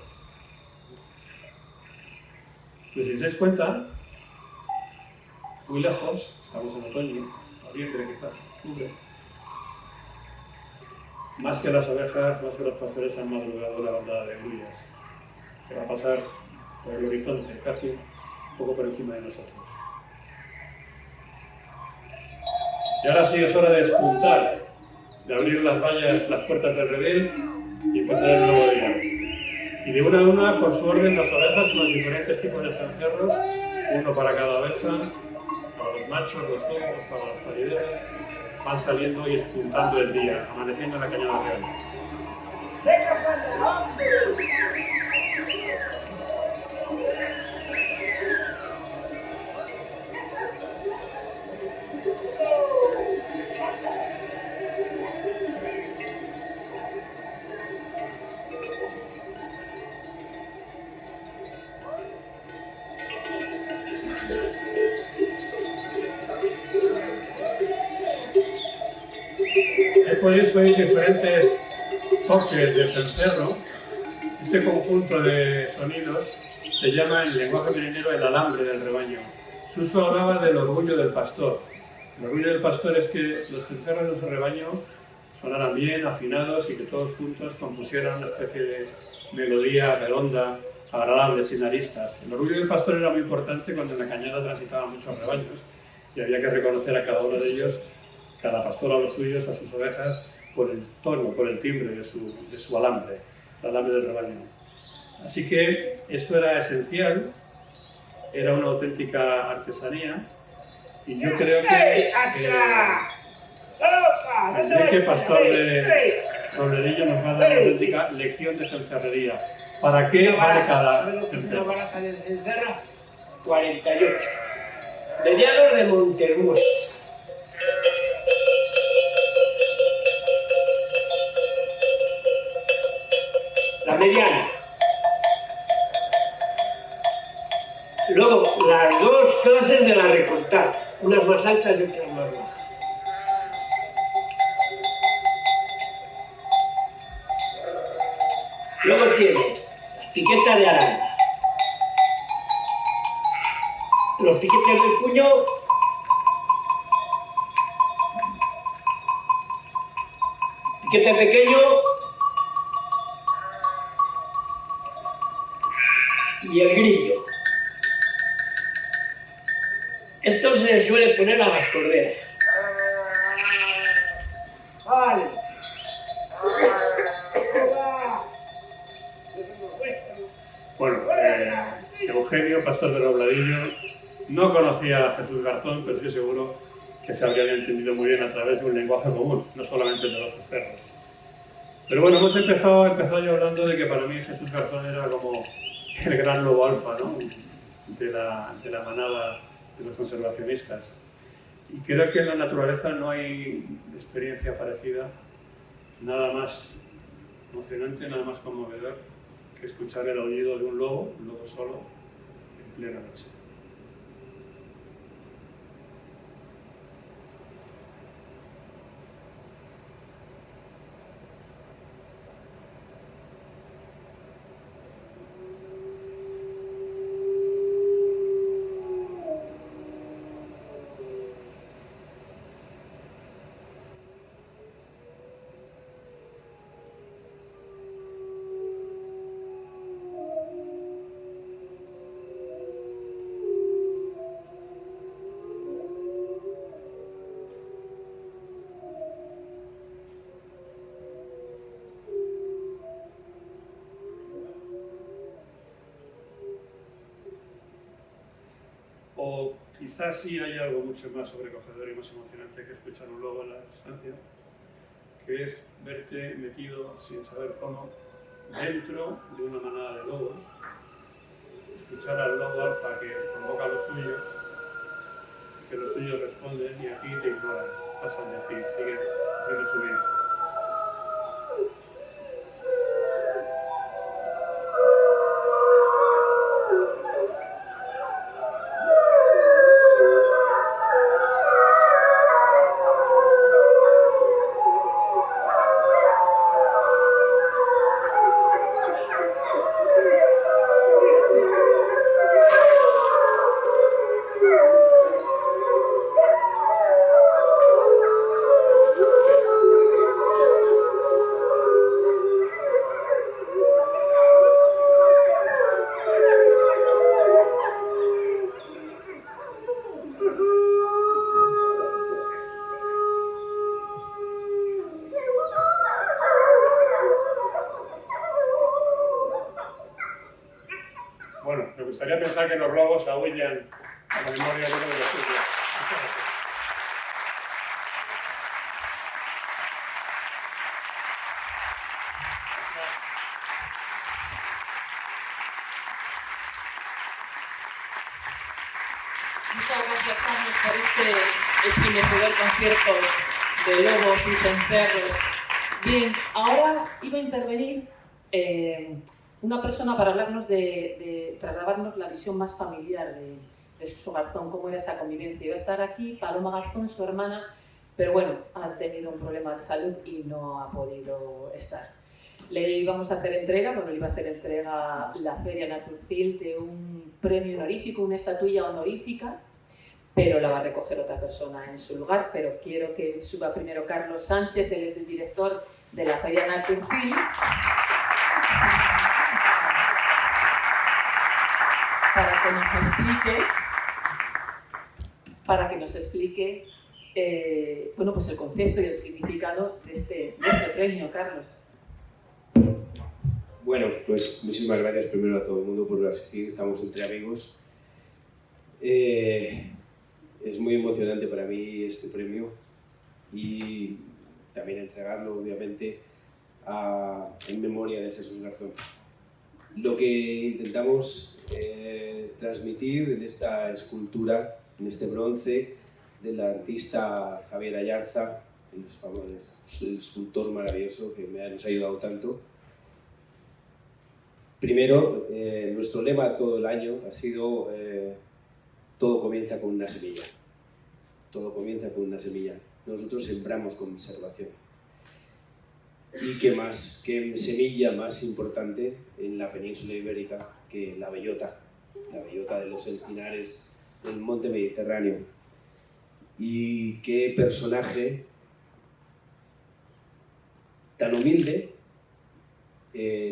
Speaker 6: Pues si os dais cuenta, muy lejos, estamos en otoño, noviembre quizás, octubre, más que las ovejas, más que los pastores han madrugado la bandada de grullas, que va a pasar por el horizonte, casi un poco por encima de nosotros. Y ahora sí es hora de despuntar, de abrir las vallas, las puertas del redil y empezar el nuevo día. Y de una a una, por su orden, las ovejas con los diferentes tipos de cencerros, uno para cada oveja, para los machos, los zomos, para las parideras, van saliendo y despuntando el día, amaneciendo en la Cañada Real. Por eso hay diferentes toques de cencerro. Este conjunto de sonidos se llama en lenguaje marinero el alambre del rebaño. Suso hablaba del orgullo del pastor. El orgullo del pastor es que los cencerros de su rebaño sonaran bien, afinados y que todos juntos compusieran una especie de melodía redonda, agradable, sin aristas. El orgullo del pastor era muy importante cuando en la cañada transitaban muchos rebaños y había que reconocer a cada uno de ellos, cada pastor a los suyos, a sus ovejas, por el tono, por el timbre de su alambre, el alambre del rebaño. Así que esto era esencial, era una auténtica artesanía, y yo creo que Enrique, pastor de Robledillo, nos va a dar una auténtica lección de cencerrería. ¿Para qué vale cada cencerro?
Speaker 7: Una baraja de cencerra, 48. Mediados de Montermoso. La mediana. Luego, las dos clases de la recortada, unas más altas y otras más bajas. Luego tiene las piquetas de aranda, los piquetes del puño, piquete pequeño y el grillo. se le suele poner a las corderas. Vale.
Speaker 6: Bueno, Eugenio, pastor de Robladillo, no conocía a Jesús Garzón, pero estoy seguro que se habrían entendido muy bien a través de un lenguaje común, no solamente de los perros. Pero bueno, hemos empezado yo hablando de que para mí Jesús Garzón era como el gran lobo alfa, ¿no?, de la manada de los conservacionistas. Y creo que en la naturaleza no hay experiencia parecida, nada más emocionante, nada más conmovedor que escuchar el aullido de un lobo solo, en plena noche. O quizás sí hay algo mucho más sobrecogedor y más emocionante que escuchar un lobo a la distancia, que es verte metido, sin saber cómo, dentro de una manada de lobos, escuchar al lobo alfa que convoca a los suyos, que los suyos responden y a ti te ignoran, pasan de ti, siguen haciendo su vida. Bueno, me gustaría pensar que los lobos aúllan a la memoria de uno de los suyos.
Speaker 1: Muchas gracias, Carlos, por este estremecedor concierto de lobos y cencerros. Bien, ahora iba a intervenir una persona para hablarnos de trasladarnos la visión más familiar de Suso Garzón, cómo era esa convivencia. Iba a estar aquí Paloma Garzón, su hermana, pero bueno, ha tenido un problema de salud y no ha podido estar. Le íbamos a hacer entrega, bueno, le iba a hacer entrega la Feria Naturcil de un premio honorífico, una estatuilla honorífica, pero la va a recoger otra persona en su lugar. Pero quiero que suba primero Carlos Sánchez, él es el director de la Feria Naturcil, para que nos explique bueno, pues el concepto y el significado de este premio, Carlos.
Speaker 8: Bueno, pues muchísimas gracias primero a todo el mundo por asistir, estamos entre amigos. Es muy emocionante para mí este premio y también entregarlo, obviamente, en memoria de Jesús Garzón. Lo que intentamos transmitir en esta escultura, en este bronce del artista Javier Ayarza, el escultor maravilloso que nos ha ayudado tanto. Primero, nuestro lema todo el año ha sido todo comienza con una semilla. Todo comienza con una semilla. Nosotros sembramos conservación. Y qué semilla más importante en la península ibérica que la bellota de los encinares del monte Mediterráneo. Y qué personaje tan humilde,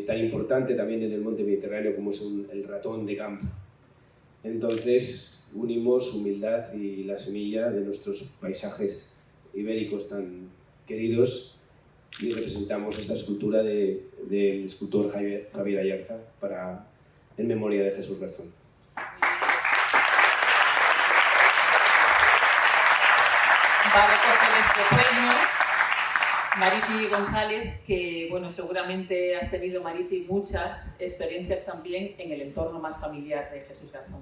Speaker 8: tan importante también en el monte Mediterráneo como es el ratón de campo. Entonces unimos humildad y la semilla de nuestros paisajes ibéricos tan queridos y representamos esta escultura del escultor Javier Ayarza en memoria de Jesús Garzón.
Speaker 1: Va a recoger este premio Mariti González, que bueno, seguramente has tenido, Mariti, muchas experiencias también en el entorno más familiar de Jesús Garzón.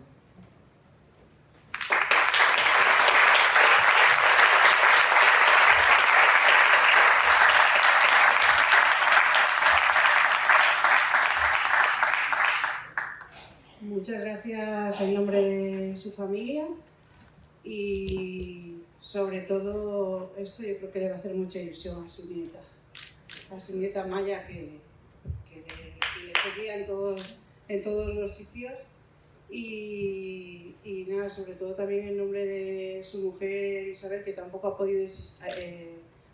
Speaker 4: Muchas gracias en nombre de su familia y sobre todo esto yo creo que le va a hacer mucha ilusión a su nieta Maya, que le seguía en todos los sitios y nada, sobre todo también en nombre de su mujer Isabel, que tampoco ha podido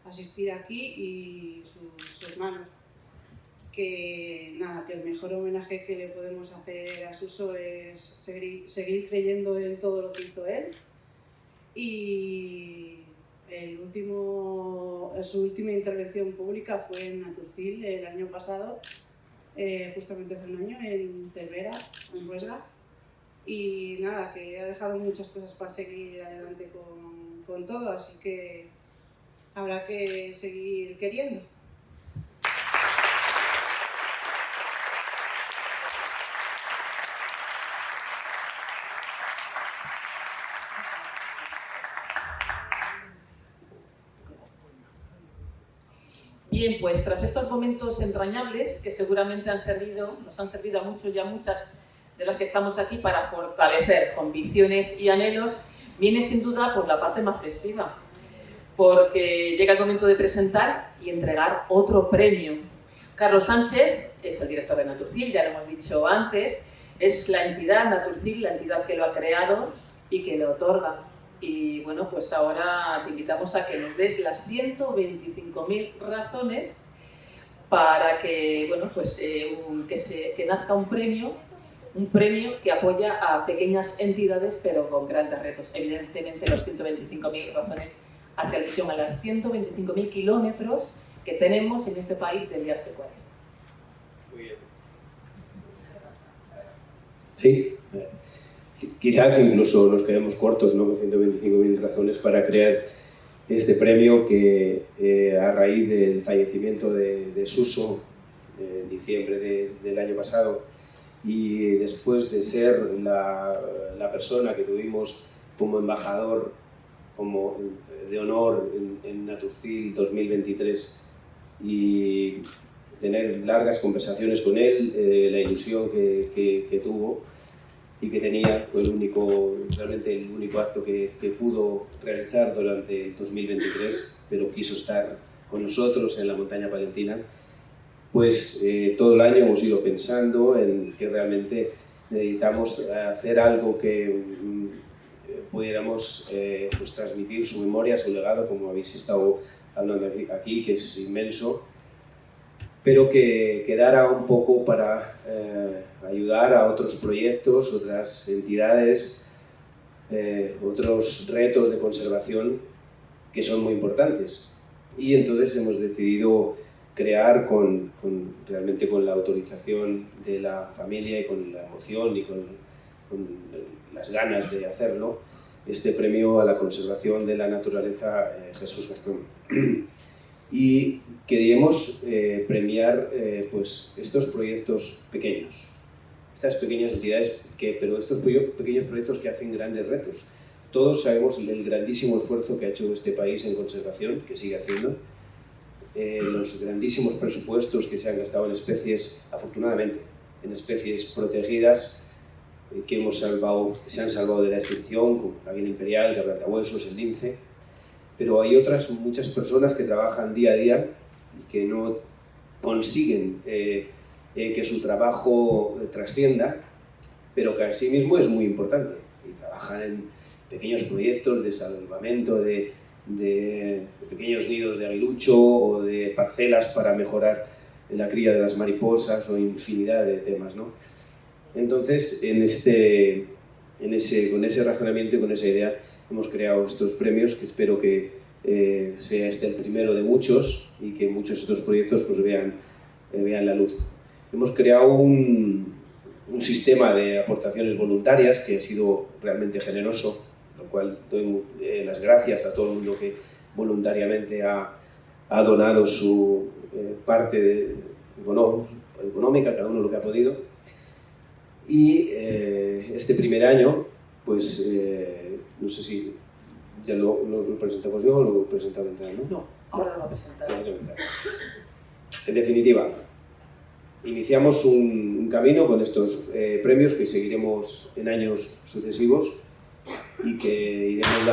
Speaker 4: asistir aquí, y sus hermanos. Que nada, que el mejor homenaje que le podemos hacer a Suso es seguir creyendo en todo lo que hizo él. Y su última intervención pública fue en Naturcil el año pasado, justamente hace un año, en Cervera, en Huesga. Y nada, que ha dejado muchas cosas para seguir adelante con todo, así que habrá que seguir queriendo.
Speaker 1: Bien, pues tras estos momentos entrañables que seguramente nos han servido a muchos y a muchas de las que estamos aquí para fortalecer convicciones y anhelos, viene sin duda por la parte más festiva, porque llega el momento de presentar y entregar otro premio. Carlos Sánchez es el director de Naturcil, ya lo hemos dicho antes, es la entidad Naturcil, la entidad que lo ha creado y que lo otorga. Y bueno, pues ahora te invitamos a que nos des las 125.000 razones para que, bueno, pues, que nazca un premio que apoya a pequeñas entidades pero con grandes retos. Evidentemente los 125.000 razones hace alusión a las 125.000 kilómetros que tenemos en este país de vías pecuarias.
Speaker 8: Muy bien. Sí. Quizás incluso nos quedemos cortos, ¿no?, con 125.000 razones para crear este premio que a raíz del fallecimiento de Suso en diciembre del año pasado, y después de ser la persona que tuvimos como embajador de honor en Naturcil 2023 y tener largas conversaciones con él, la ilusión que tuvo y que tenía, fue realmente el único acto que pudo realizar durante el 2023, pero quiso estar con nosotros en la montaña palentina. Pues todo el año hemos ido pensando en que realmente necesitamos hacer algo que pudiéramos pues transmitir su memoria, su legado, como habéis estado hablando aquí, que es inmenso, pero que quedara un poco para ayudar a otros proyectos, otras entidades, otros retos de conservación que son muy importantes. Y entonces hemos decidido crear realmente con la autorización de la familia y con la emoción y con las ganas de hacerlo, este premio a la conservación de la naturaleza Jesús Garzón. Y queríamos premiar pues estos proyectos pequeños, estas pequeñas entidades, pero estos pequeños proyectos que hacen grandes retos. Todos sabemos el grandísimo esfuerzo que ha hecho este país en conservación, que sigue haciendo, los grandísimos presupuestos que se han gastado en especies, afortunadamente, en especies protegidas, que se han salvado de la extinción, como la águila imperial, el quebrantahuesos, el lince. Pero hay muchas personas que trabajan día a día y que no consiguen que su trabajo trascienda, pero que asimismo es muy importante. Y trabajan en pequeños proyectos de salvamento de pequeños nidos de aguilucho o de parcelas para mejorar la cría de las mariposas o infinidad de temas, ¿no? Entonces, en con ese razonamiento y con esa idea hemos creado estos premios, que espero que sea este el primero de muchos y que muchos de estos proyectos pues vean la luz. Hemos creado un sistema de aportaciones voluntarias que ha sido realmente generoso, lo cual doy las gracias a todo el mundo que voluntariamente ha donado su parte económica, cada uno lo que ha podido. Y este primer año, pues no sé si ya lo presentamos yo o lo presentaba Ventral, ¿no?
Speaker 1: No, ahora lo va a presentar.
Speaker 8: En definitiva, iniciamos un camino con estos premios que seguiremos en años sucesivos y que iremos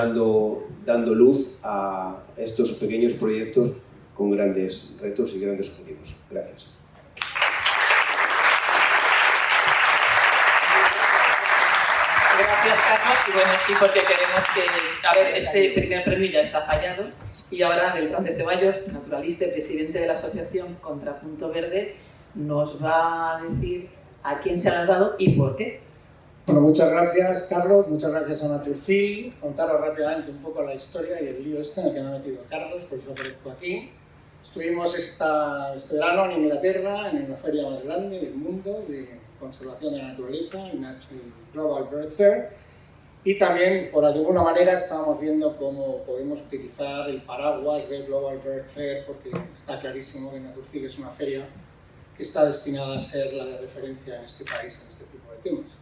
Speaker 8: dando luz a estos pequeños proyectos con grandes retos y grandes objetivos. Gracias.
Speaker 1: Gracias, Carlos. Y bueno, sí, porque queremos que... A ver, este primer premio ya está fallado y ahora Beltrán de Ceballos, naturalista y presidente de la asociación Contrapunto Verde, nos va a decir a quién se le ha dado y por qué.
Speaker 9: Bueno, muchas gracias, Carlos, muchas gracias a Naturcil. Contaros rápidamente un poco la historia y el lío en el que me ha metido Carlos, por eso aparezco aquí. Estuvimos este verano en Inglaterra, en la feria más grande del mundo de conservación de la naturaleza, el Global Bird Fair, y también, por alguna manera, estábamos viendo cómo podemos utilizar el paraguas del Global Bird Fair, porque está clarísimo que Naturcil es una feria que está destinada a ser la de referencia en este país en este tipo de temas.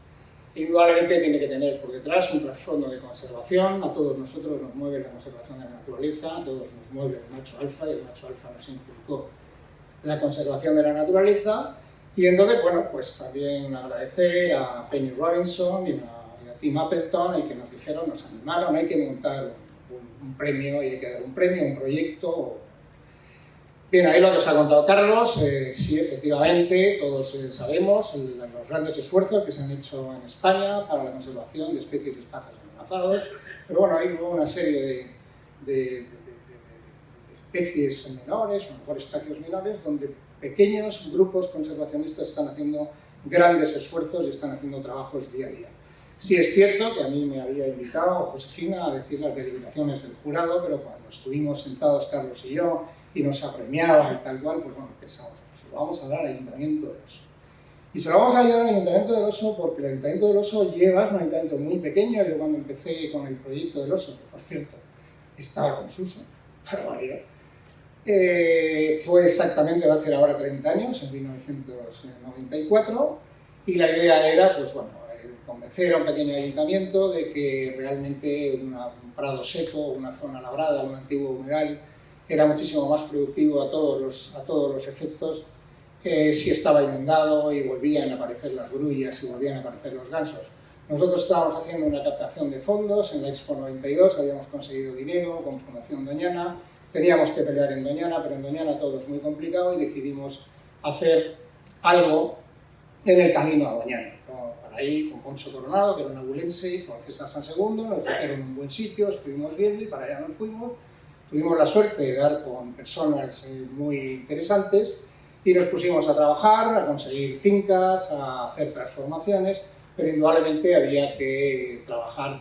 Speaker 9: Indudablemente tiene que tener por detrás un trasfondo de conservación. A todos nosotros nos mueve la conservación de la naturaleza, a todos nos mueve el macho alfa, y el macho alfa nos inculcó la conservación de la naturaleza. Y entonces, bueno, pues también agradecer a Penny Robinson y a Tim Appleton, el que nos dijeron, nos animaron, hay que montar un premio, y hay que dar un premio, un proyecto. Bien, ahí lo que os ha contado Carlos, sí, efectivamente, todos sabemos los grandes esfuerzos que se han hecho en España para la conservación de especies y espacios amenazados, pero bueno, hay una serie de especies menores, o mejor espacios menores, donde pequeños grupos conservacionistas están haciendo grandes esfuerzos y están haciendo trabajos día a día. Sí es cierto que a mí me había invitado Josefina a decir las deliberaciones del jurado, pero cuando estuvimos sentados Carlos y yo, y nos apremiaba y tal cual, pues bueno, pensamos, se lo vamos a dar al Ayuntamiento del Oso. Y se lo vamos a dar al Ayuntamiento del Oso porque el Ayuntamiento del Oso es un ayuntamiento muy pequeño. Yo cuando empecé con el proyecto del Oso, que por cierto estaba con Suso, para variar, fue exactamente, va a hacer ahora 30 años, en 1994, y la idea era, pues bueno, convencer a un pequeño ayuntamiento de que realmente un prado seco, una zona labrada, un antiguo humedal, era muchísimo más productivo a todos los efectos si estaba inundado y volvían a aparecer las grullas y volvían a aparecer los gansos. Nosotros estábamos haciendo una captación de fondos en la Expo 92, habíamos conseguido dinero con Fundación Doñana, teníamos que pelear en Doñana, pero en Doñana todo es muy complicado y decidimos hacer algo en el camino a Doñana. Para ahí con Poncho Coronado, que era un abulense, y con César San Segundo, nos dijeron un buen sitio, estuvimos viendo y para allá nos fuimos. Tuvimos la suerte de dar con personas muy interesantes y nos pusimos a trabajar, a conseguir fincas, a hacer transformaciones, pero indudablemente había que trabajar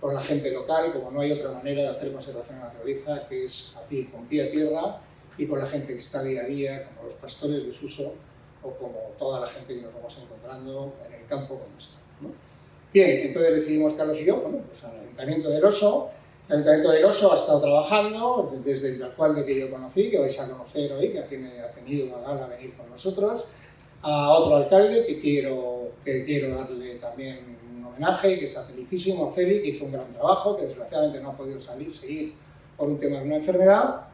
Speaker 9: con la gente local, como no hay otra manera de hacer conservación de la naturaleza, que es con pie a tierra y con la gente que está día a día, como los pastores de Suso o como toda la gente que nos vamos encontrando en el campo como está, ¿no? Bien, entonces decidimos Carlos y yo, bueno, pues al Ayuntamiento del Oso. El Ayuntamiento del Oso ha estado trabajando desde el alcalde que yo conocí, que vais a conocer hoy, que ha tenido la gala venir con nosotros, a otro alcalde que quiero darle también un homenaje, que está felicísimo, a Feli, que hizo un gran trabajo, que desgraciadamente no ha podido seguir por un tema de una enfermedad,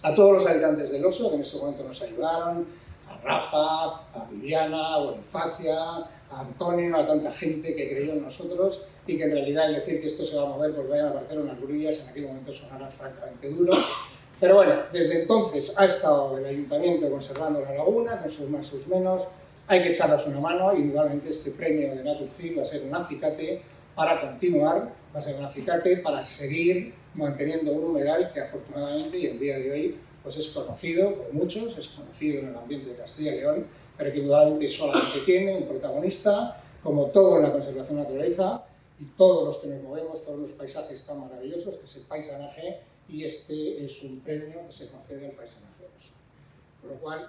Speaker 9: a todos los habitantes del Oso, que en ese momento nos ayudaron, a Rafa, a Viviana, a Bonifacia, a Antonio, a tanta gente que creyó en nosotros y que en realidad el decir que esto se va a mover porque vayan a aparecer unas grullas en aquel momento sonará francamente duro. Pero bueno, desde entonces ha estado el Ayuntamiento conservando la laguna, con sus más, sus menos. Hay que echarnos una mano, indudablemente este premio de Naturcil va a ser un acicate para continuar, va a ser un acicate para seguir manteniendo un humedal que afortunadamente y el día de hoy pues es conocido por muchos, es conocido en el ambiente de Castilla y León, pero que indudablemente solamente tiene un protagonista, como todo en la conservación de la naturaleza, y todos los que nos movemos por unos paisajes tan maravillosos, que es el paisanaje, y este es un premio que se concede al paisanaje del oso. Por lo cual,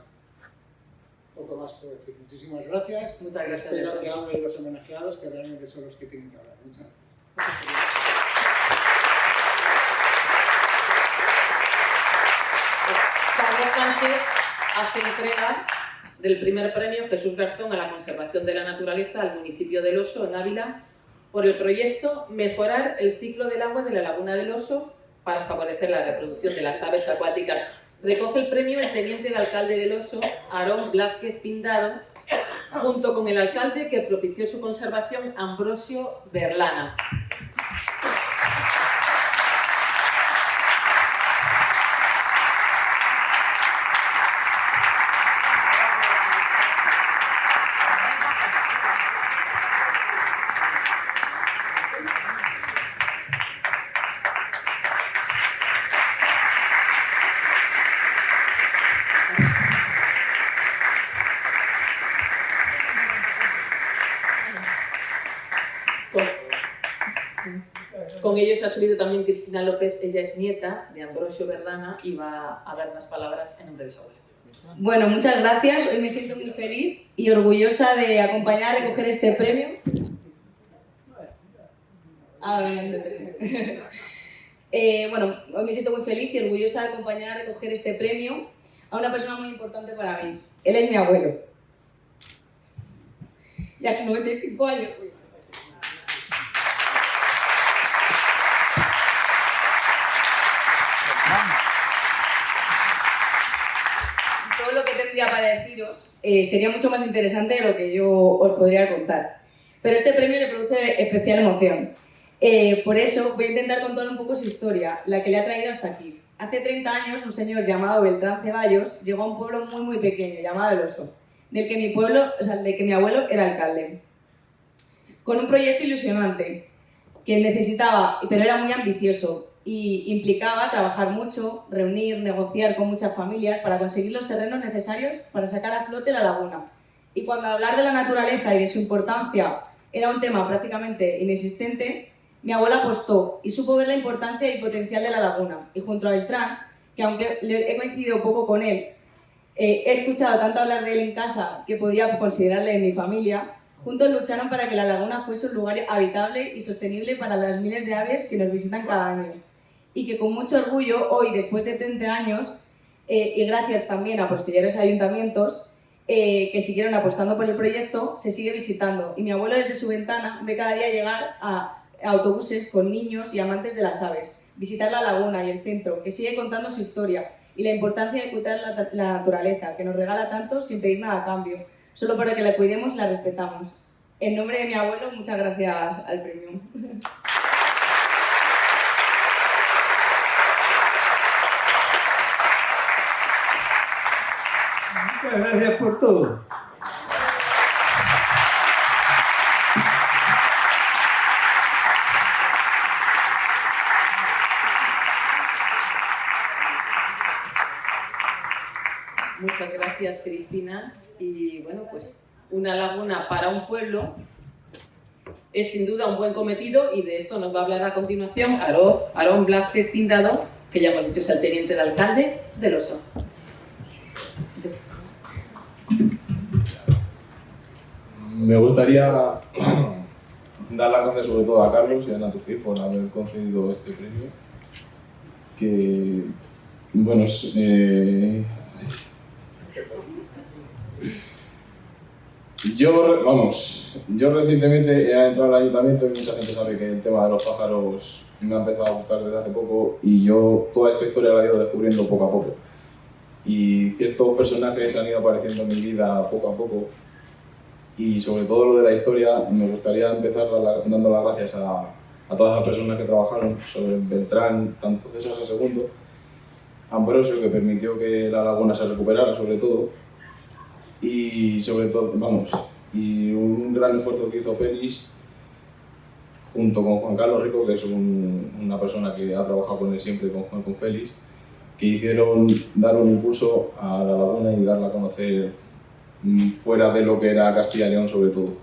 Speaker 9: poco más puedo decir. Muchísimas gracias.
Speaker 1: Muchas gracias.
Speaker 9: Espero que hablen los homenajeados, que realmente son los que tienen que hablar. Muchas gracias.
Speaker 1: Carlos Sánchez hace entrega del primer premio Jesús Garzón a la conservación de la naturaleza al municipio del Oso, en Ávila, por el proyecto Mejorar el ciclo del agua de la Laguna del Oso para favorecer la reproducción de las aves acuáticas. Recoge el premio el teniente de alcalde del Oso, Aarón Blázquez Pindado, junto con el alcalde que propició su conservación, Ambrosio Berlana. Con ellos ha subido también Cristina López, ella es nieta de Ambrosio Verdana y va a dar unas palabras en nombre de su abuelo.
Speaker 10: Bueno, muchas gracias. Hoy me siento muy feliz y orgullosa de acompañar a recoger este premio. Bueno, hoy me siento muy feliz y orgullosa de acompañar a recoger este premio a una persona muy importante para mí. Él es mi abuelo. Y a sus 95 años. Todo lo que tendría para deciros sería mucho más interesante de lo que yo os podría contar. Pero este premio le produce especial emoción. Por eso voy a intentar contar un poco su historia, la que le ha traído hasta aquí. Hace 30 años un señor llamado Beltrán Ceballos llegó a un pueblo muy pequeño llamado El Oso, del que mi abuelo era alcalde. Con un proyecto ilusionante que necesitaba, pero era muy ambicioso y implicaba trabajar mucho, reunir, negociar con muchas familias para conseguir los terrenos necesarios para sacar a flote la laguna. Y cuando hablar de la naturaleza y de su importancia era un tema prácticamente inexistente, mi abuela apostó y supo ver la importancia y potencial de la laguna. Y junto a Beltrán, que aunque he coincidido poco con él, he escuchado tanto hablar de él en casa que podía considerarle en mi familia, juntos lucharon para que la laguna fuese un lugar habitable y sostenible para las miles de aves que nos visitan cada año. Y que con mucho orgullo, hoy, después de 30 años, y gracias también a posteriores ayuntamientos que siguieron apostando por el proyecto, se sigue visitando. Y mi abuelo desde su ventana ve cada día llegar a autobuses con niños y amantes de las aves, visitar la laguna y el centro, que sigue contando su historia y la importancia de cuidar la naturaleza, que nos regala tanto sin pedir nada a cambio, solo para que la cuidemos y la respetamos. En nombre de mi abuelo, muchas gracias al premio.
Speaker 7: Muchas gracias por todo.
Speaker 1: Muchas gracias, Cristina. Y bueno, pues una laguna para un pueblo es sin duda un buen cometido, y de esto nos va a hablar a continuación Aarón Blázquez Pindado, que ya hemos dicho es el teniente de alcalde del Oso.
Speaker 11: Me gustaría dar las gracias sobre todo a Carlos y a Natucir por haber concedido este premio, que bueno, yo recientemente he entrado al ayuntamiento y mucha gente sabe que el tema de los pájaros me ha empezado a gustar desde hace poco, y yo toda esta historia la he ido descubriendo poco a poco. Y ciertos personajes han ido apareciendo en mi vida poco a poco, y sobre todo lo de la historia me gustaría empezar dando las gracias a todas las personas que trabajaron, sobre Beltrán, tanto César II, Ambrosio, que permitió que la laguna se recuperara sobre todo, y sobre todo, y un gran esfuerzo que hizo Félix junto con Juan Carlos Rico, que es una persona que ha trabajado con él siempre, con Félix, que hicieron dar un impulso a la laguna y darla a conocer fuera de lo que era Castilla y León sobre todo.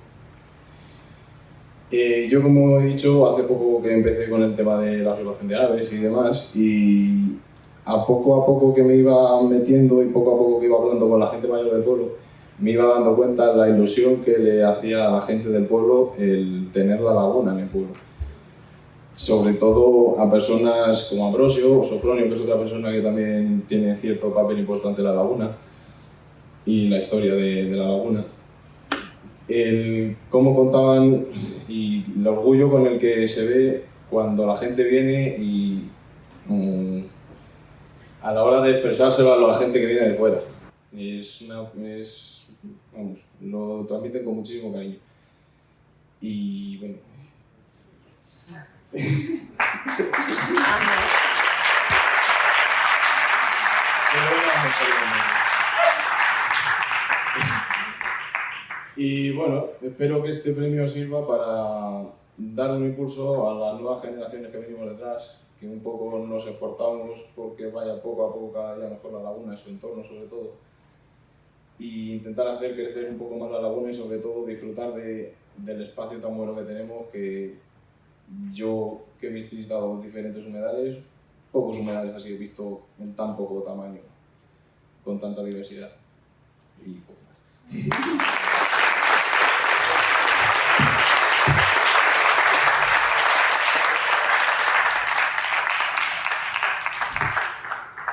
Speaker 11: Yo, como he dicho, hace poco que empecé con el tema de la observación de aves y demás, y a poco que me iba metiendo y poco a poco que iba hablando con la gente mayor del pueblo, me iba dando cuenta de la ilusión que le hacía a la gente del pueblo el tener la laguna en el pueblo. Sobre todo a personas como Ambrosio o Sofronio, que es otra persona que también tiene cierto papel importante en la laguna y la historia de la laguna. El cómo contaban y el orgullo con el que se ve cuando la gente viene y a la hora de expresárselo a la gente que viene de fuera. Vamos, lo transmiten con muchísimo cariño. Y bueno. Y bueno, espero que este premio sirva para dar un impulso a las nuevas generaciones que venimos detrás, que un poco nos esforzamos porque vaya poco a poco cada día mejor la laguna y su entorno sobre todo, y intentar hacer crecer un poco más la laguna y sobre todo disfrutar del espacio tan bueno que tenemos, que yo que he visitado diferentes humedales, pocos humedales así he visto en tan poco tamaño, con tanta diversidad y poco más.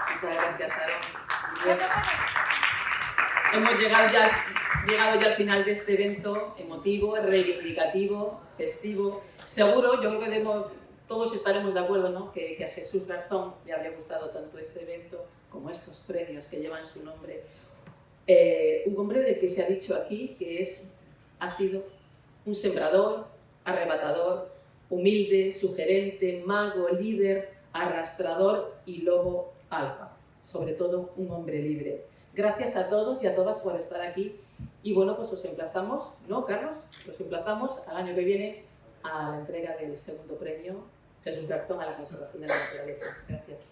Speaker 1: Muchas gracias, Aaron. Hemos llegado ya al final de este evento emotivo, reivindicativo, festivo. Seguro, yo creo que todos estaremos de acuerdo, ¿no?, que a Jesús Garzón le habría gustado tanto este evento como estos premios que llevan su nombre. Un hombre del que se ha dicho aquí que ha sido un sembrador, arrebatador, humilde, sugerente, mago, líder, arrastrador y lobo alfa. Sobre todo un hombre libre. Gracias a todos y a todas por estar aquí. Y bueno, pues os emplazamos, ¿no, Carlos? Os emplazamos al año que viene a la entrega del segundo premio Jesús Garzón a la conservación de la naturaleza. Gracias.